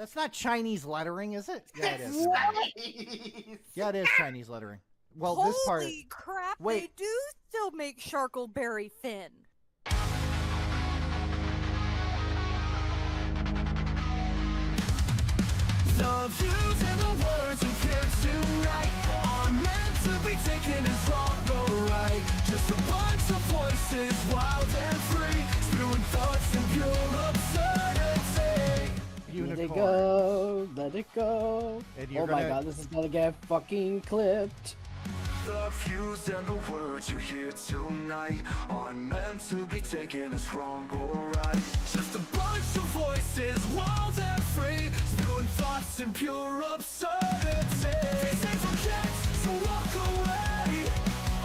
That's not Chinese lettering, is it? Yeah, it is. Nice. Yeah, it is Chinese lettering. Well, Holy this part. crap! Wait. They do still make Sharkleberry Finn. The views and the words you hear tonight are meant to be taken as wrong or right. Just a bunch of voices, wild and free, spewing thoughts and pure absurdity. Let it Unicorn. go, let it go. And you're Oh my gonna- god, this is gonna get fucking clipped. The views and the words you hear tonight are meant to be taken as wrong or right. Just a bunch of voices, wild and free, spewing thoughts and pure absurdity. These ain't for kids, so walk away.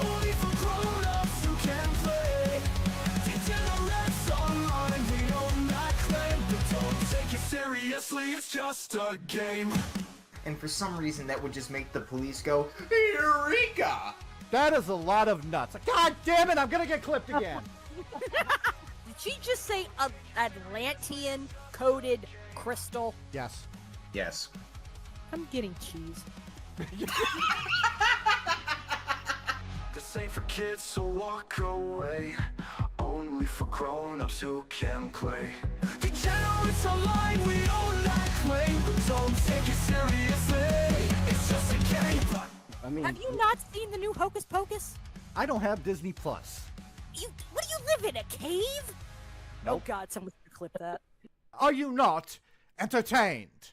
Only for grown-ups who can play. Degenerates online, we own that claim, but don't take it seriously, it's just a game. And for some reason, that would just make the police go, Eureka! That is a lot of nuts. God damn it, I'm gonna get clipped again. Did she just say Atlantean coated crystal? Yes. Yes. I'm getting cheese. This ain't for kids, so walk away. Only for grown-ups who can play. Degenerates online, we own that claim, but don't take it seriously. It's just a game. I mean, Have you not seen the new Hocus Pocus? I don't have Disney Plus. What do you live in, a cave? Nope. Oh god, someone should clip that. Are you not entertained?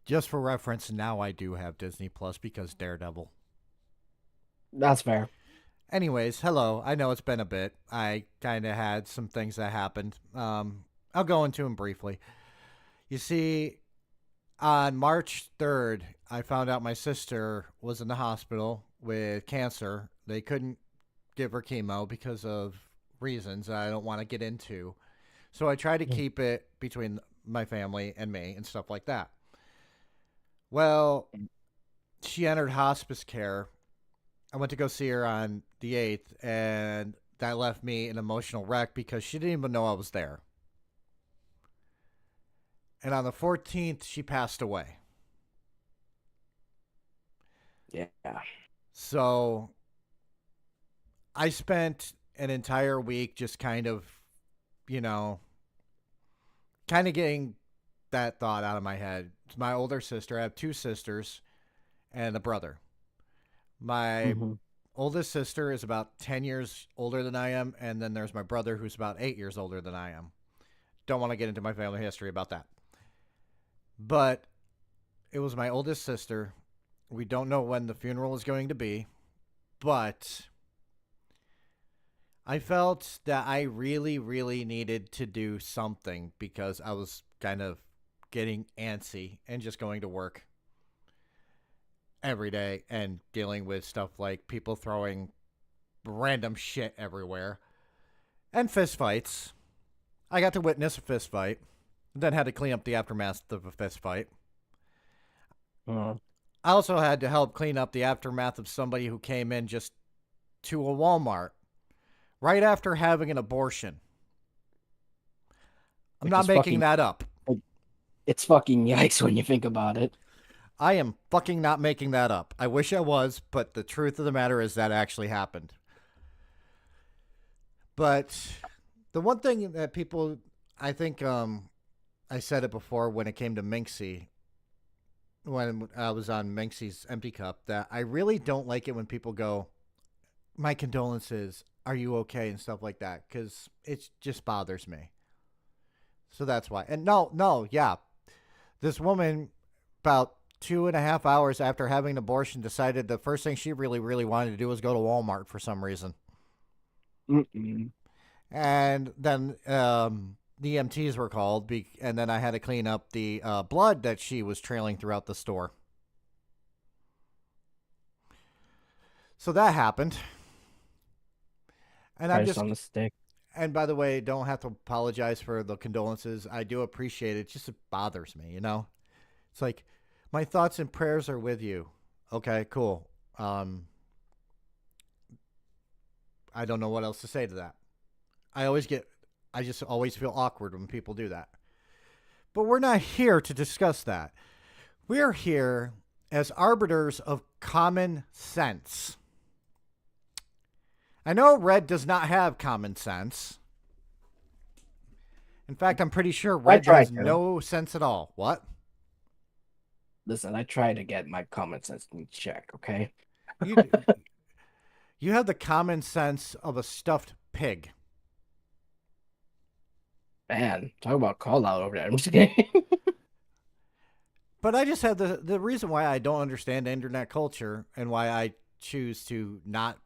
Just for reference, now I do have Disney Plus because Daredevil. that's fair. Anyways, hello. I know it's been a bit. I kind of had some things that happened. I'll go into them briefly. You see, on March 3rd, I found out my sister was in the hospital with cancer. They couldn't give her chemo because of reasons I don't want to get into. So I tried to keep it between my family and me and stuff like that. Well, she entered hospice care. I went to go see her on the 8th, and that left me an emotional wreck because she didn't even know I was there. And on the 14th, she passed away. Yeah. So I spent an entire week just kind of getting that thought out of my head. It's my older sister. I have two sisters and a brother. My oldest sister is about 10 years older than I am, and then there's my brother who's about 8 years older than I am. Don't want to get into my family history about that. But it was my oldest sister. We don't know when the funeral is going to be, but I felt that I really, really needed to do something because I was kind of getting antsy and just going to work every day and dealing with stuff like people throwing random shit everywhere and fist fights. I got to witness a fist fight, then had to clean up the aftermath of a fist fight. I also had to help clean up the aftermath of somebody who came in just to a Walmart right after having an abortion. I'm not making that up. It's fucking yikes when you think about it. I am fucking not making that up. I wish I was, but the truth of the matter is that actually happened. But the one thing that people, I think, I said it before when it came to Minxie, when I was on Minxie's Empty Cup, that I really don't like it when people go, my condolences, are you okay, and stuff like that, because it just bothers me. So that's why. And yeah. This woman, about 2.5 hours after having an abortion, decided the first thing she really, really wanted to do was go to Walmart for some reason. And then the EMTs were called, and then I had to clean up the blood that she was trailing throughout the store. So that happened. And I'm just on the stick. And by the way, don't have to apologize for the condolences. I do appreciate it. It just bothers me, you know? It's like, my thoughts and prayers are with you. Okay, cool. I don't know what else to say to that. I just always feel awkward when people do that. But we're not here to discuss that. We're here as arbiters of common sense. I know Red does not have common sense. In fact, I'm pretty sure Red has no sense at all. What? Listen, I try to get my common sense in check, okay? You have the common sense of a stuffed pig. Man, talk about call out over there. I'm just kidding. But I just have the reason why I don't understand internet culture and why I choose to not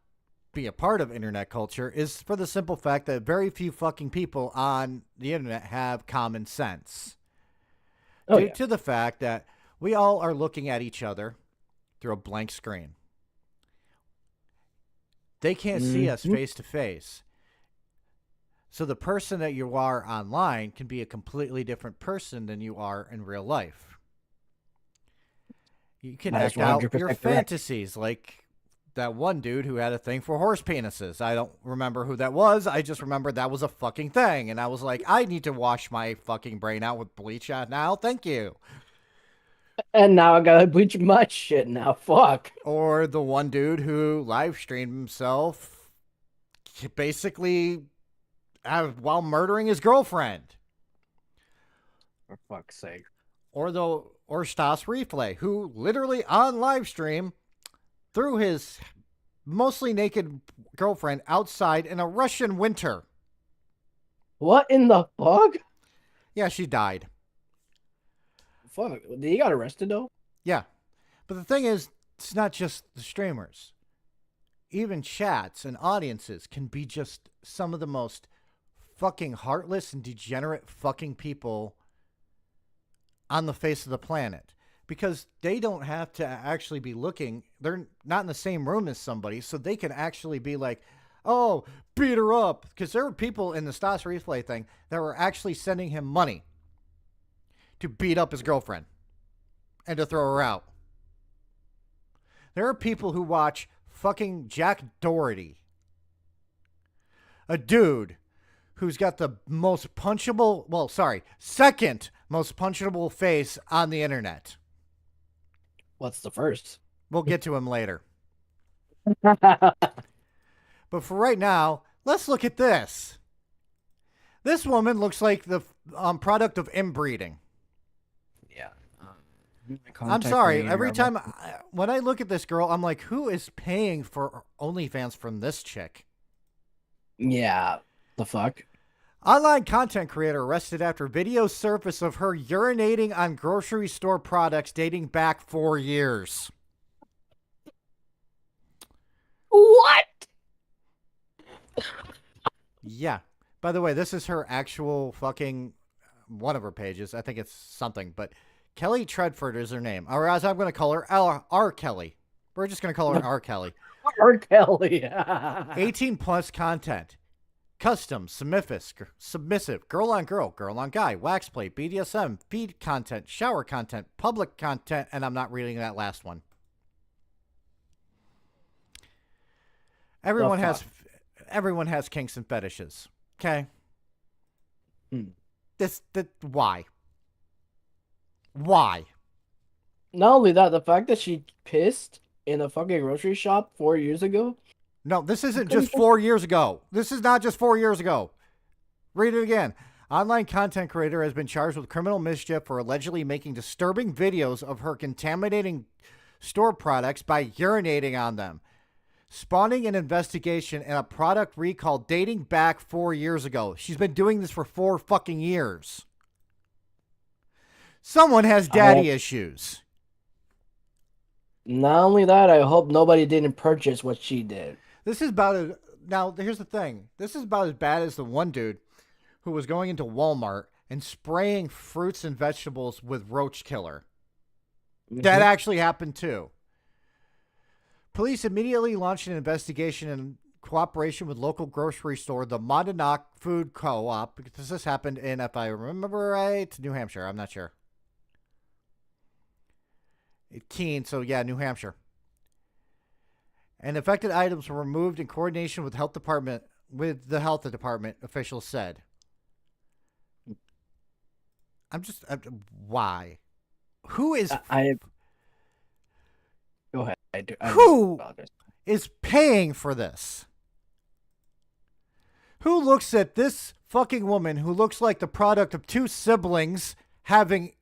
be a part of internet culture is for the simple fact that very few fucking people on the internet have common sense. Due to the fact that we all are looking at each other through a blank screen. They can't see us face to face. So the person that you are online can be a completely different person than you are in real life. You can act out your fantasies, like that one dude who had a thing for horse penises. I don't remember who that was. I just remember that was a fucking thing. And I was like, I need to wash my fucking brain out with bleach out now. Thank you. And now I gotta bleach my shit now. Fuck. Or the one dude who live streamed himself basically while murdering his girlfriend. For fuck's sake. Or Stas Replay, who literally on live stream threw his mostly naked girlfriend outside in a Russian winter. What in the fuck? Yeah, she died. Fuck. He got arrested though? Yeah. But the thing is, it's not just the streamers. Even chats and audiences can be just some of the most fucking heartless and degenerate fucking people on the face of the planet, because they don't have to actually be looking. They're not in the same room as somebody, so they can actually be like, oh, beat her up. Because there were people in the Stas Replay thing that were actually sending him money to beat up his girlfriend and to throw her out. There are people who watch fucking Jack Doherty, a dude who's got the most punchable, second most punchable face on the internet. What's the first? We'll get to him later. But for right now, let's look at this. This woman looks like the product of inbreeding. Yeah. I'm sorry. Every time when I look at this girl, I'm like, who is paying for OnlyFans from this chick? Yeah. The fuck? Online content creator arrested after video surfaced of her urinating on grocery store products dating back 4 years. What? Yeah. By the way, this is her actual fucking one of her pages. I think it's something, but Kelly Treadford is her name. Or as I'm going to call her, R. Kelly. We're just going to call her R. Kelly. R. Kelly. 18 plus content. Custom, submissive, girl on guy, wax play, BDSM, feed content, shower content, public content, and I'm not reading that last one. Everyone has kinks and fetishes. Okay? Why? Why? Not only that, the fact that she pissed in a fucking grocery shop 4 years ago. No, this isn't just 4 years ago. This is not just 4 years ago. Read it again. Online content creator has been charged with criminal mischief for allegedly making disturbing videos of her contaminating store products by urinating on them, spawning an investigation and a product recall dating back 4 years ago. She's been doing this for 4 fucking years. Someone has daddy issues. Not only that, I hope nobody didn't purchase what she did. This is about now, here's the thing. This is about as bad as the one dude who was going into Walmart and spraying fruits and vegetables with roach killer. That actually happened too. Police immediately launched an investigation in cooperation with local grocery store, the Monadnock Food Co-op, because this happened in, if I remember right, New Hampshire. I'm not sure. Keene, so yeah, New Hampshire. And affected items were removed in coordination with the health department, officials said. why? Who is Go ahead. Who apologize. is paying for this? Who looks at this fucking woman who looks like the product of two siblings having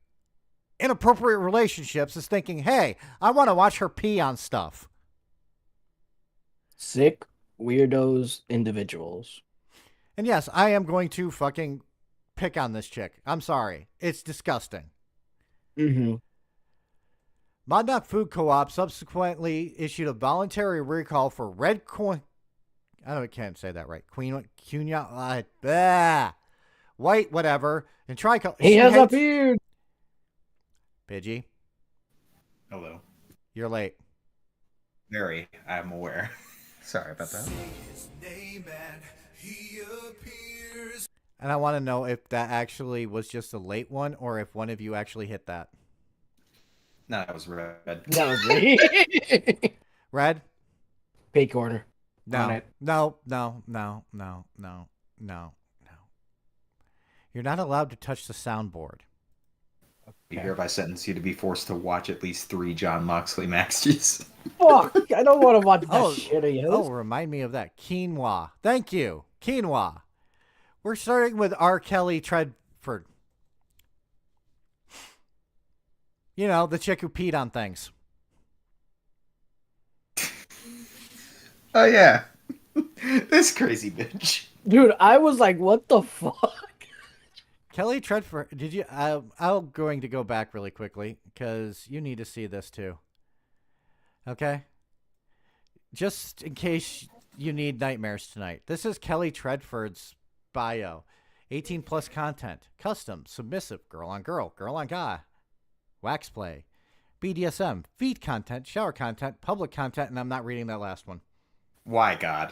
inappropriate relationships is thinking, hey, I want to watch her pee on stuff? Sick, weirdos, individuals. And yes, I am going to fucking pick on this chick. I'm sorry. It's disgusting. Mm-hmm. Monadnock Food Co-op subsequently issued a voluntary recall for red coin. I can't say that right. White, whatever, and tricolor. He has a beard. Pidgey, Hello. you're late. Very. I'm aware. Sorry about that. And I want to know if that actually was just a late one or if one of you actually hit that. No, that was red. That was me. Red? Pay corner. No. No. You're not allowed to touch the soundboard. You hereby sentence you to be forced to watch at least 3 John Moxley matches. Fuck! I don't want to watch that shit again. Oh, remind me of that. Quinoa. Thank you. Quinoa. We're starting with R. Kelly Treadford. You know, the chick who peed on things. Oh, yeah. This crazy bitch. Dude, I was like, what the fuck? Kelly Treadford, did you? I'm going to go back really quickly because you need to see this too. Okay? Just in case you need nightmares tonight. This is Kelly Treadford's bio. 18 plus content. Custom. Submissive. Girl on girl. Girl on guy. Wax play. BDSM. Feed content. Shower content. Public content. And I'm not reading that last one. Why, God?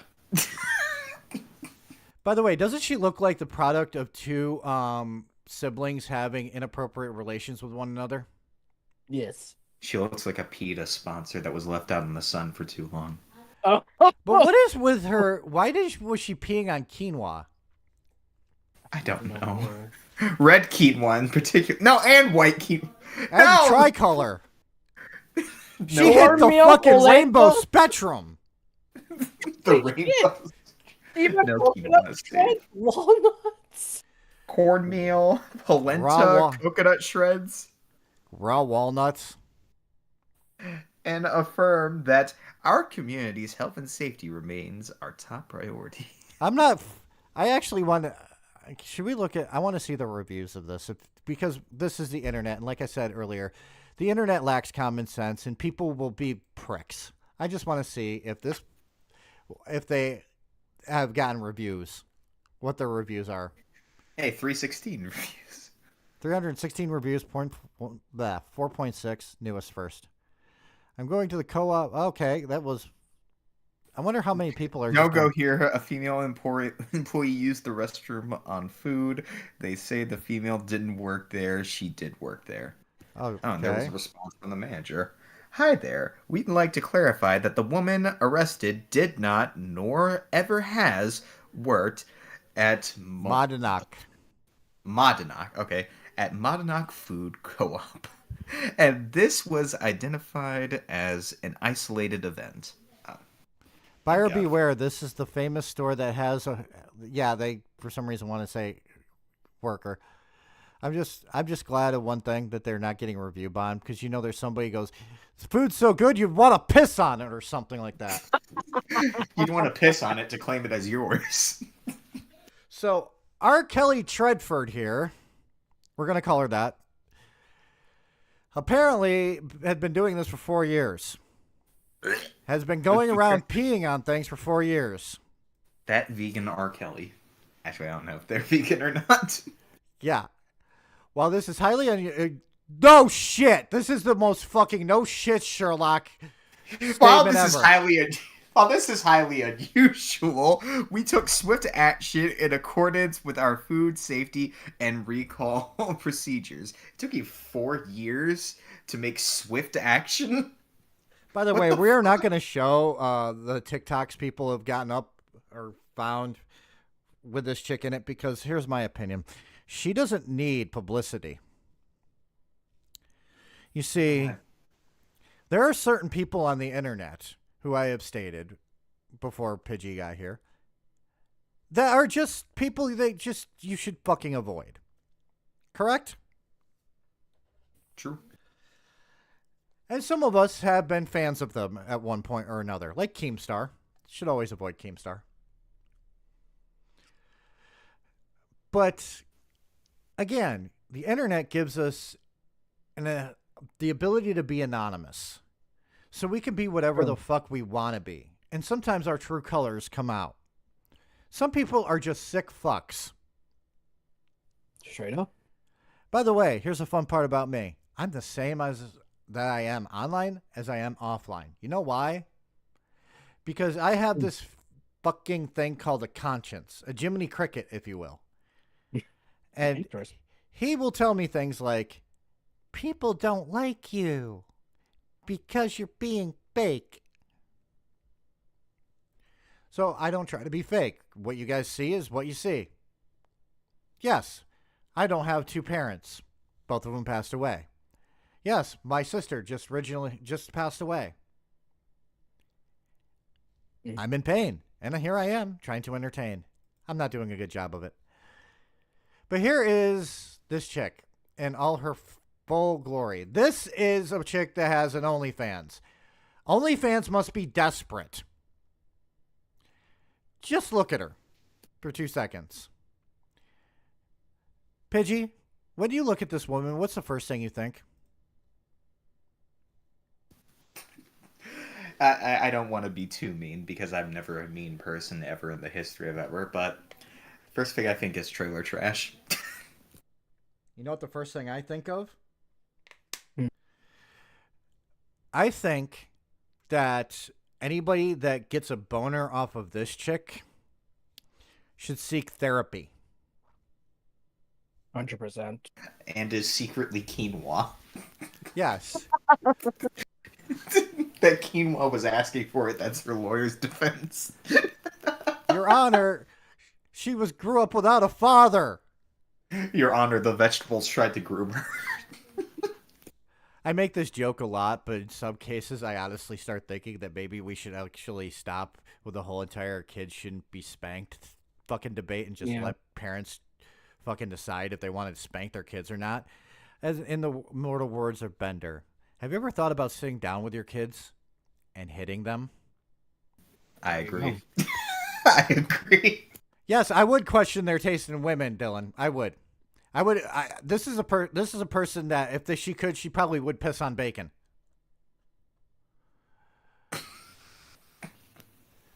By the way, doesn't she look like the product of two siblings having inappropriate relations with one another? Yes. She looks like a PETA sponsor that was left out in the sun for too long. Oh. But what is with her? Why was she peeing on quinoa? I don't know. Red quinoa in particular. No, and white quinoa. And No! tricolor. She No. hit the Cornmeal fucking polenta? rainbow spectrum. The rainbow. Even No coconut quinoa, shred, walnuts. Cornmeal, polenta, Raw. coconut shreds, Raw walnuts. and affirm that our community's health and safety remains our top priority. I actually want to. Should we look at? I want to see the reviews of this because this is the internet, and like I said earlier, the internet lacks common sense, and people will be pricks. I just want to see if they have gotten reviews, what their reviews are. Hey, 316 reviews. 316 reviews, 4.6, newest first. I'm going to the co-op. Okay, that was. I wonder how many people are. No go here. A female employee used the restroom on food. They say the female didn't work there. She did work there. Okay. Oh, and there was a response from the manager. Hi there. We'd like to clarify that the woman arrested did not, nor ever has, worked at Monadnock. Okay, at Monadnock Food Co-op. And this was identified as an isolated event. Buyer beware. This is the famous store that has a. Yeah, they for some reason want to say worker. I'm just glad of one thing that they're not getting a review bond because you know there's somebody who goes, "The food's so good you want to piss on it" or something like that. You'd want to piss on it to claim it as yours. So R. Kelly Treadford here, we're gonna call her that. Apparently, had been doing this for 4 years. Has been going around peeing on things for 4 years. That vegan R. Kelly. Actually, I don't know if they're vegan or not. Yeah. While this is highly no shit. This is the most fucking no shit Sherlock While statement this is highly unusual, we took swift action in accordance with our food safety and recall procedures. It took you 4 years to make swift action? By the way, we are not going to show the TikToks people have gotten up or found with this chick in it because here's my opinion. She doesn't need publicity. You see, there are certain people on the internet who I have stated before Pidgey got here that are just people you should fucking avoid. Correct? True. And some of us have been fans of them at one point or another, like Keemstar. Should always avoid Keemstar. But again, the internet gives us the ability to be anonymous. So we can be whatever the fuck we want to be. And sometimes our true colors come out. Some people are just sick fucks. Straight up. By the way, here's a fun part about me. I'm the same as that I am online as I am offline. You know why? Because I have this fucking thing called a conscience, a Jiminy Cricket, if you will. And he will tell me things like, people don't like you because you're being fake. So I don't try to be fake. What you guys see is what you see. Yes, I don't have two parents. Both of them passed away. Yes, my sister just passed away. I'm in pain, and here I am trying to entertain. I'm not doing a good job of it. But here is this chick in all her full glory. This is a chick that has an OnlyFans. OnlyFans must be desperate. Just look at her for 2 seconds. Pidgey, when you look at this woman, what's the first thing you think? I don't want to be too mean because I'm never a mean person ever in the history of ever, but first thing I think is trailer trash. You know what the first thing I think of? I think that anybody that gets a boner off of this chick should seek therapy. 100%. And is secretly quinoa. Yes. That quinoa was asking for it. That's her lawyer's defense. Your Honor, she grew up without a father. Your Honor, the vegetables tried to groom her. I make this joke a lot, but in some cases, I honestly start thinking that maybe we should actually stop with the whole entire kids shouldn't be spanked fucking debate and just let parents fucking decide if they want to spank their kids or not. As in the mortal words of Bender, have you ever thought about sitting down with your kids and hitting them? I agree. I agree. Yes, I would question their taste in women, Dylan. I would. This is a person that if she could, she probably would piss on bacon.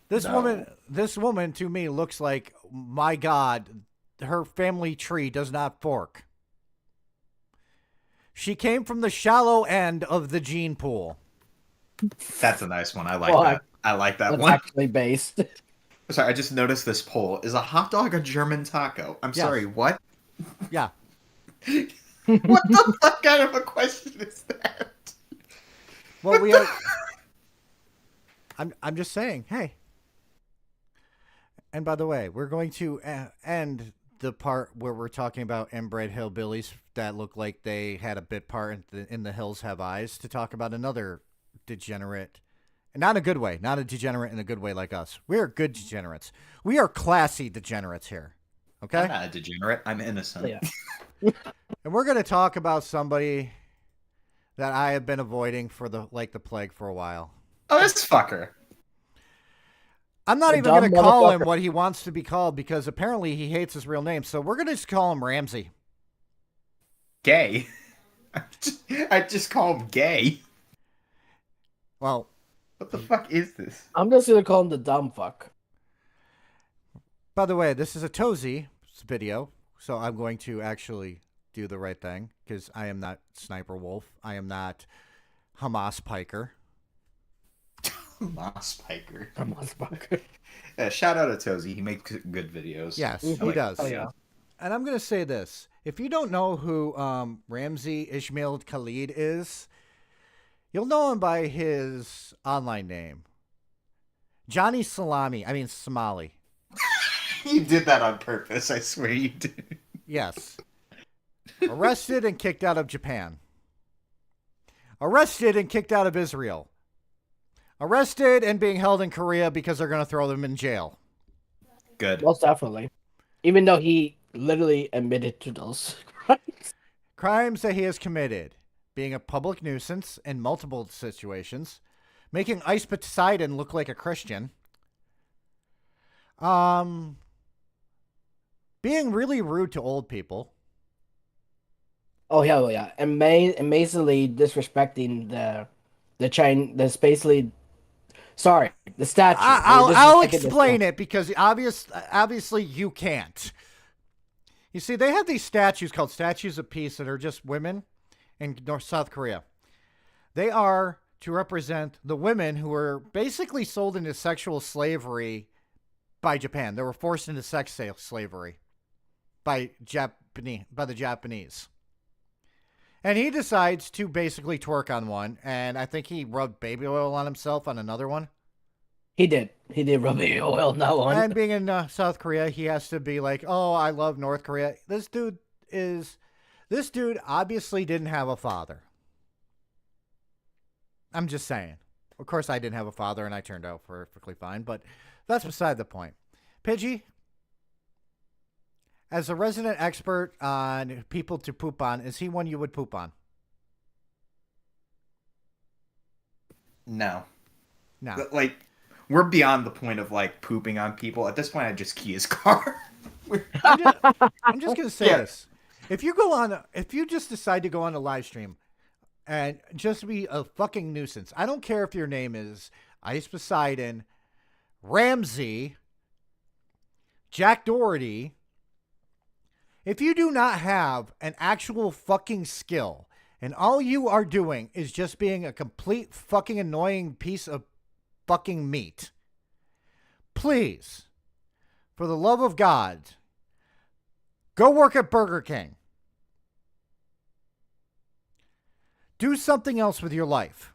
This woman to me looks like, my God, her family tree does not fork. She came from the shallow end of the gene pool. That's a nice one. I like that. I like that That's one. actually based. Sorry, I just noticed this poll. Is a hot dog a German taco? I'm sorry, what? Yeah. What the fuck kind of a question is that? Well, we are. I'm just saying, hey. And by the way, we're going to end the part where we're talking about inbred hillbillies that look like they had a bit part in The Hills Have Eyes to talk about another degenerate. Not a good way. Not a degenerate in a good way like us. We are good degenerates. We are classy degenerates here. Okay? I'm not a degenerate. I'm innocent. Yeah. And we're going to talk about somebody that I have been avoiding for the plague for a while. Oh, this fucker. I'm not The even going dumb to call him motherfucker. what he wants to be called because apparently he hates his real name. So we're going to just call him Ramsey. Gay. I just call him gay. Well, What the fuck is this? I'm just gonna call him the dumb fuck. by the way, this is a Tozy video, so I'm going to actually do the right thing because I am not Sniper Wolf. I am not Hamas Piker. Moss Piker. Hamas fuck. Shout out to Tozy. He makes good videos. Yes, Mhm. he does. Oh, yeah. And I'm going to say this. If you don't know who Ramsey Ishmael Khalid is, you'll know him by his online name. Johnny Salami. I mean, Somali. You did that on purpose. I swear you did. Yes. Arrested and kicked out of Japan. arrested and kicked out of Israel. Arrested and being held in Korea because they're going to throw them in jail. Good. Most definitely. Even though he literally admitted to those crimes. Crimes that he has committed: being a public nuisance in multiple situations, making Ice Poseidon look like a Christian, being really rude to old people. Oh yeah, and amazingly disrespecting the basically, sorry, the statue. I'll explain it because obviously you can't. You see, they have these statues called statues of peace that are just women in South Korea. They are to represent the women who were basically sold into sexual slavery by Japan. They were forced into sex slavery by the Japanese. And he decides to basically twerk on one, and I think he rubbed baby oil on himself on another one. He did rub baby oil on that one. And being in South Korea, he has to be like, "Oh, I love North Korea." This dude obviously didn't have a father. I'm just saying. Of course, I didn't have a father, and I turned out perfectly fine, but that's beside the point. Pidgey, as a resident expert on people to poop on, is he one you would poop on? No. No. Like, we're beyond the point of like pooping on people. At this point, I just key his car. I'm just gonna say this: if you just decide to go on a live stream and just be a fucking nuisance, I don't care if your name is Ice Poseidon, Ramsey, Jack Doherty. If you do not have an actual fucking skill and all you are doing is just being a complete fucking annoying piece of fucking meat, please, for the love of God, go work at Burger King. Do something else with your life.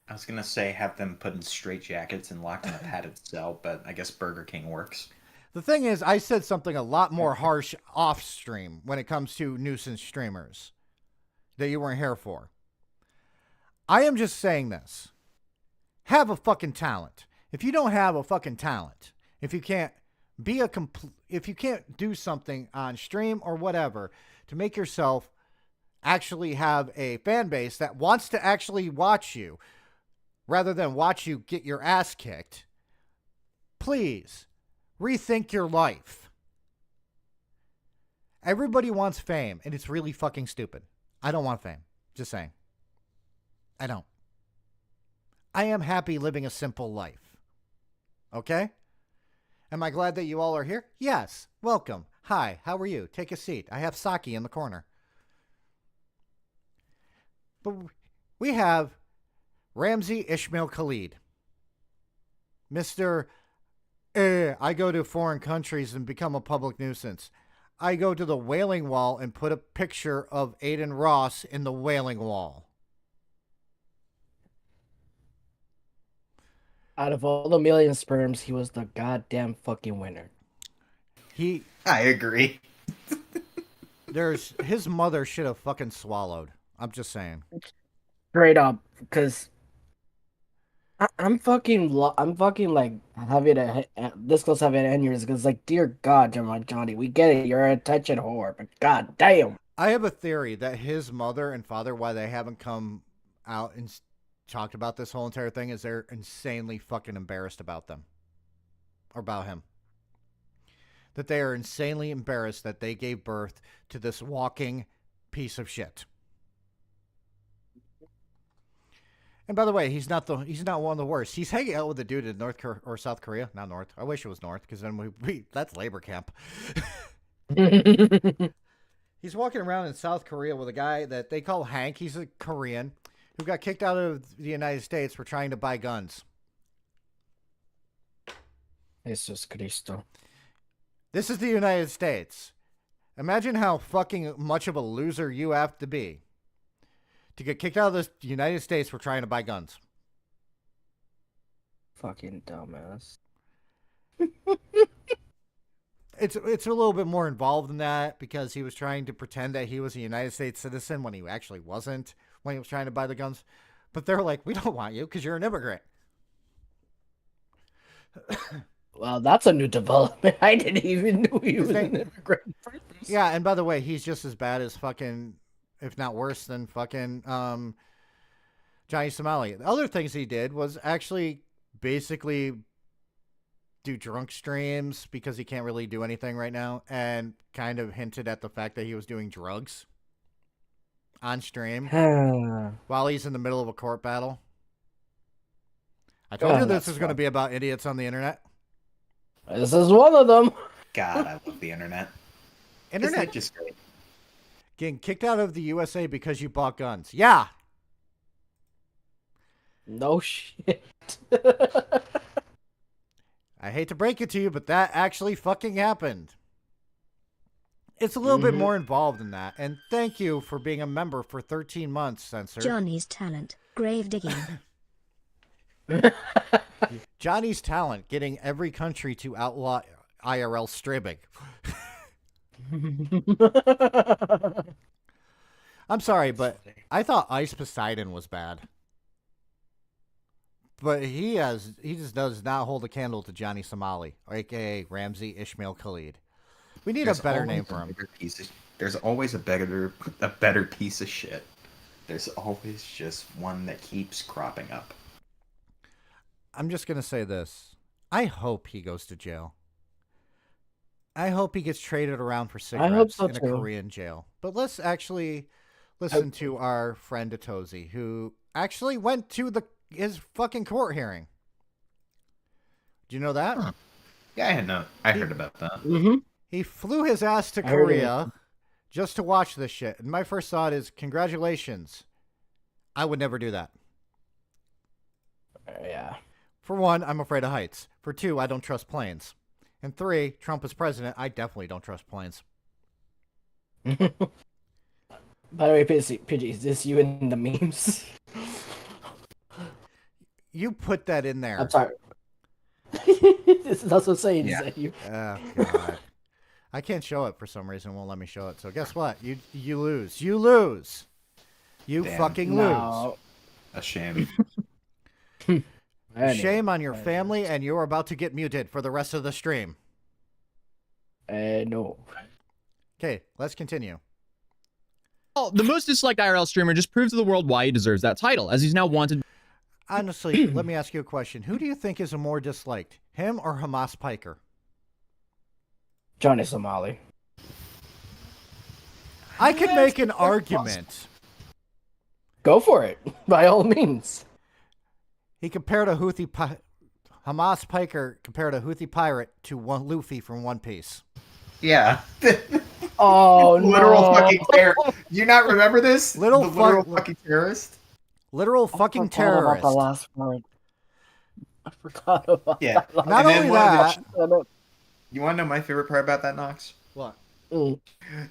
I was gonna say have them put in straitjackets and locked in a padded cell, but I guess Burger King works. The thing is, I said something a lot more harsh off stream when it comes to nuisance streamers that you weren't here for. I am just saying this. Have a fucking talent. If you don't have a fucking talent, if you can't do something on stream or whatever to make yourself actually have a fan base that wants to actually watch you rather than watch you get your ass kicked, please rethink your life. Everybody wants fame, and it's really fucking stupid. I don't want fame. Just saying. I don't. I am happy living a simple life. Okay? Am I glad that you all are here? Yes. Welcome. Hi. How are you? Take a seat. I have sake in the corner. But we have Ramsey Ishmael Khalid. Mr. I go to foreign countries and become a public nuisance. I go to the Wailing Wall and put a picture of Aiden Ross in the Wailing Wall. Out of all the million sperms, he was the goddamn fucking winner. I agree. His mother should have fucking swallowed. I'm just saying. Straight up, because I'm fucking like having this close having aneurysm because like, dear God, Johnny, we get it, you're an attention whore, but god damn. I have a theory that his mother and father, why they haven't come out and talked about this whole entire thing, is they're insanely fucking embarrassed about them. Or about him. That they are insanely embarrassed that they gave birth to this walking piece of shit. And by the way, he's not one of the worst. He's hanging out with a dude in South Korea. Not North. I wish it was North, because then that's labor camp. He's walking around in South Korea with a guy that they call Hank. He's a Korean who got kicked out of the United States for trying to buy guns. Jesus Cristo. This is the United States. Imagine how fucking much of a loser you have to be to get kicked out of the United States for trying to buy guns. Fucking dumbass. it's a little bit more involved than that because he was trying to pretend that he was a United States citizen when he actually wasn't when he was trying to buy the guns. But they're like, we don't want you because you're an immigrant. Well, that's a new development. I didn't even know he was an immigrant. Yeah, and by the way, he's just as bad as fucking, if not worse than fucking Johnny Somali. The other things he did was actually basically do drunk streams because he can't really do anything right now, and kind of hinted at the fact that he was doing drugs on stream while he's in the middle of a court battle. I told you this was going to be about idiots on the internet. This is one of them. God, I love the internet. Internet just great. Getting kicked out of the USA because you bought guns. Yeah. No shit. I hate to break it to you, but that actually fucking happened. It's a little bit more involved than that. And thank you for being a member for 13 months, Censor. Johnny's talent. Grave digging. Johnny's talent, getting every country to outlaw IRL stripping. I'm sorry, but I thought Ice Poseidon was bad. But he just does not hold a candle to Johnny Somali, aka Ramsey Ishmael Khalid. We need a better name for him. There's always a better piece of shit. There's always just one that keeps cropping up. I'm just gonna say this. I hope he goes to jail. I hope he gets traded around for cigarettes in a Korean jail. But let's actually listen to our friend Atozi, who actually went to his fucking court hearing. Do you know that? Huh. Yeah, I heard about that. Mm-hmm. He flew his ass to Korea just to watch this shit. And my first thought is, congratulations. I would never do that. Yeah. For one, I'm afraid of heights. For two, I don't trust planes. And three, Trump is president. I definitely don't trust planes. By the way, Pidgey, is this you in the memes? You put that in there. I'm sorry. This is also saying, is that you? Oh, God. I can't show it for some reason. It won't let me show it. So guess what? You lose. You lose. You fucking lose. A shame. Shame on your family, and you're about to get muted for the rest of the stream. No. Okay, let's continue. Well, the most disliked IRL streamer just proves to the world why he deserves that title, as he's now wanted. Honestly, let me ask you a question. Who do you think is a more disliked, him or Hamas Piker? Johnny Somali. I could make an argument. Go for it, by all means. He compared a Hamas Piker compared a Houthi pirate to one Luffy from One Piece. Yeah. Oh, literal no. fucking terrorist. Do you not remember this? Literal fucking terrorist? Literal fucking terrorist. About the last part. I forgot about that. Not only that. You want to know my favorite part about that, Nox? What?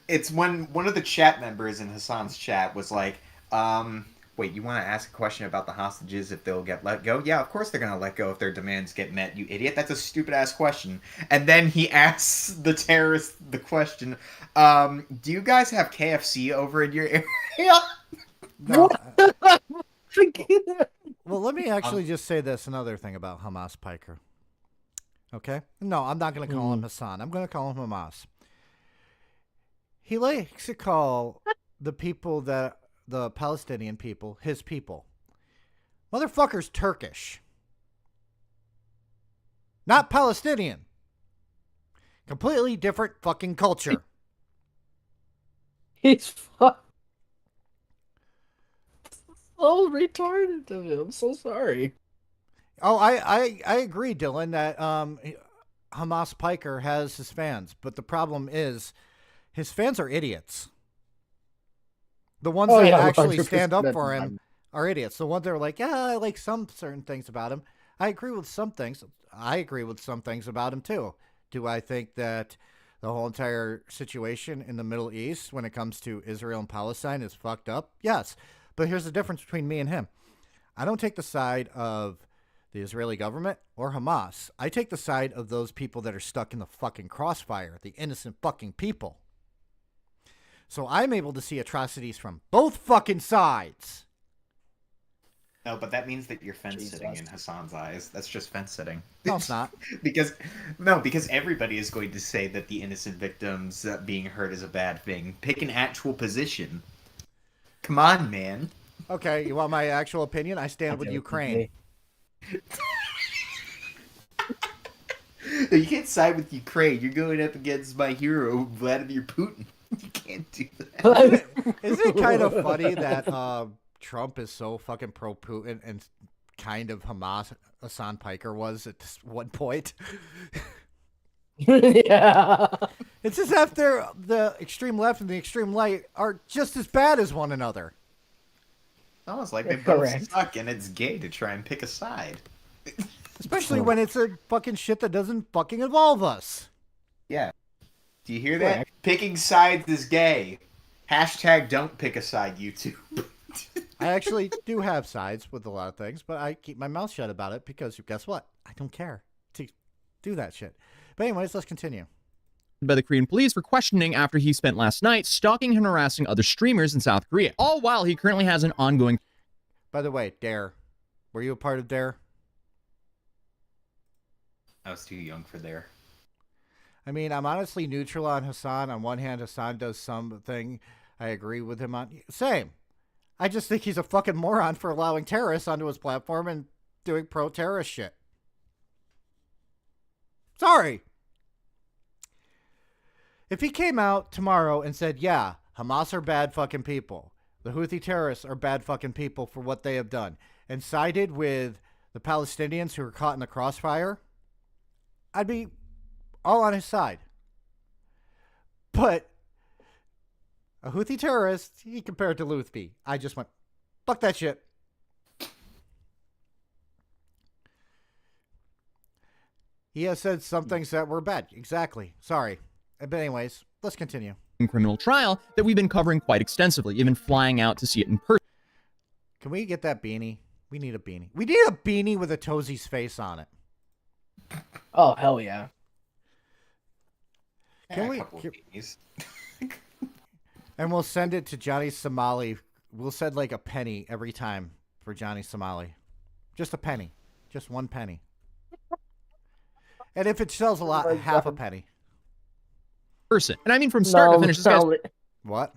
It's when one of the chat members in Hassan's chat was like, wait, you want to ask a question about the hostages if they'll get let go? Yeah, of course they're going to let go if their demands get met, you idiot. That's a stupid-ass question. And then he asks the terrorist the question, do you guys have KFC over in your area? No. Well, let me actually just say another thing about Hamas Piker. Okay? No, I'm not going to call him Hassan. I'm going to call him Hamas. He likes to call the people the Palestinian people, his people. Motherfucker's Turkish. Not Palestinian. Completely different fucking culture. He's so retarded of him. I'm so sorry. Oh, I agree, Dylan, that Hamas Piker has his fans, but the problem is his fans are idiots. The ones that actually stand up for him are idiots. The ones that are like, yeah, I like some certain things about him. I agree with some things. I agree with some things about him, too. Do I think that the whole entire situation in the Middle East when it comes to Israel and Palestine is fucked up? Yes. But here's the difference between me and him. I don't take the side of The Israeli government or Hamas? I take the side of those people that are stuck in the fucking crossfire, the innocent fucking people. So I'm able to see atrocities from both fucking sides. No, but that means that you're fence sitting Jesus. in Hassan's eyes. That's just fence sitting. No, it's not. because everybody is going to say that the innocent victims being hurt is a bad thing. Pick an actual position. Come on, man. Okay, you want my actual opinion? I stand with Ukraine. You can't side with Ukraine. You're going up against my hero, Vladimir Putin. You can't do that. Isn't it kind of funny that Trump is so fucking pro-Putin and kind of Hamas Hassan Piker was at this one point? Yeah. It's as if the extreme left and the extreme right are just as bad as one another. It's almost like they both Correct. suck, and it's gay to try and pick a side. Especially when it's a fucking shit that doesn't fucking involve us. Yeah. Do you hear that? Picking sides is gay. Hashtag don't pick a side, YouTube. I actually do have sides with a lot of things, but I keep my mouth shut about it because guess what? I don't care to do that shit. But anyways, let's continue. By the Korean police for questioning after he spent last night stalking and harassing other streamers in South Korea, all while he currently has an ongoing. By the way, Dare, were you a part of Dare? I was too young for there. I mean, I'm honestly neutral on Hassan. On one hand, Hassan does something I agree with him on. Same. I just think he's a fucking moron for allowing terrorists onto his platform and doing pro-terrorist shit. Sorry. If he came out tomorrow and said, yeah, Hamas are bad fucking people, the Houthi terrorists are bad fucking people for what they have done, and sided with the Palestinians who were caught in the crossfire, I'd be all on his side. But a Houthi terrorist, he compared to Luthby. I just went, fuck that shit. He has said some things that were bad. Exactly. Sorry. But anyways, let's continue. Criminal trial that we've been covering quite extensively, even flying out to see it in person. Can we get that beanie? We need a beanie. We need a beanie with a Tozy's face on it. Oh, hell yeah. Can A we? couple of beanies. And we'll send it to Johnny Somali. We'll send like a penny every time for Johnny Somali. Just a penny. Just one penny. And if it sells a lot, half a penny. Person. And I mean from start to finish, this guy's What?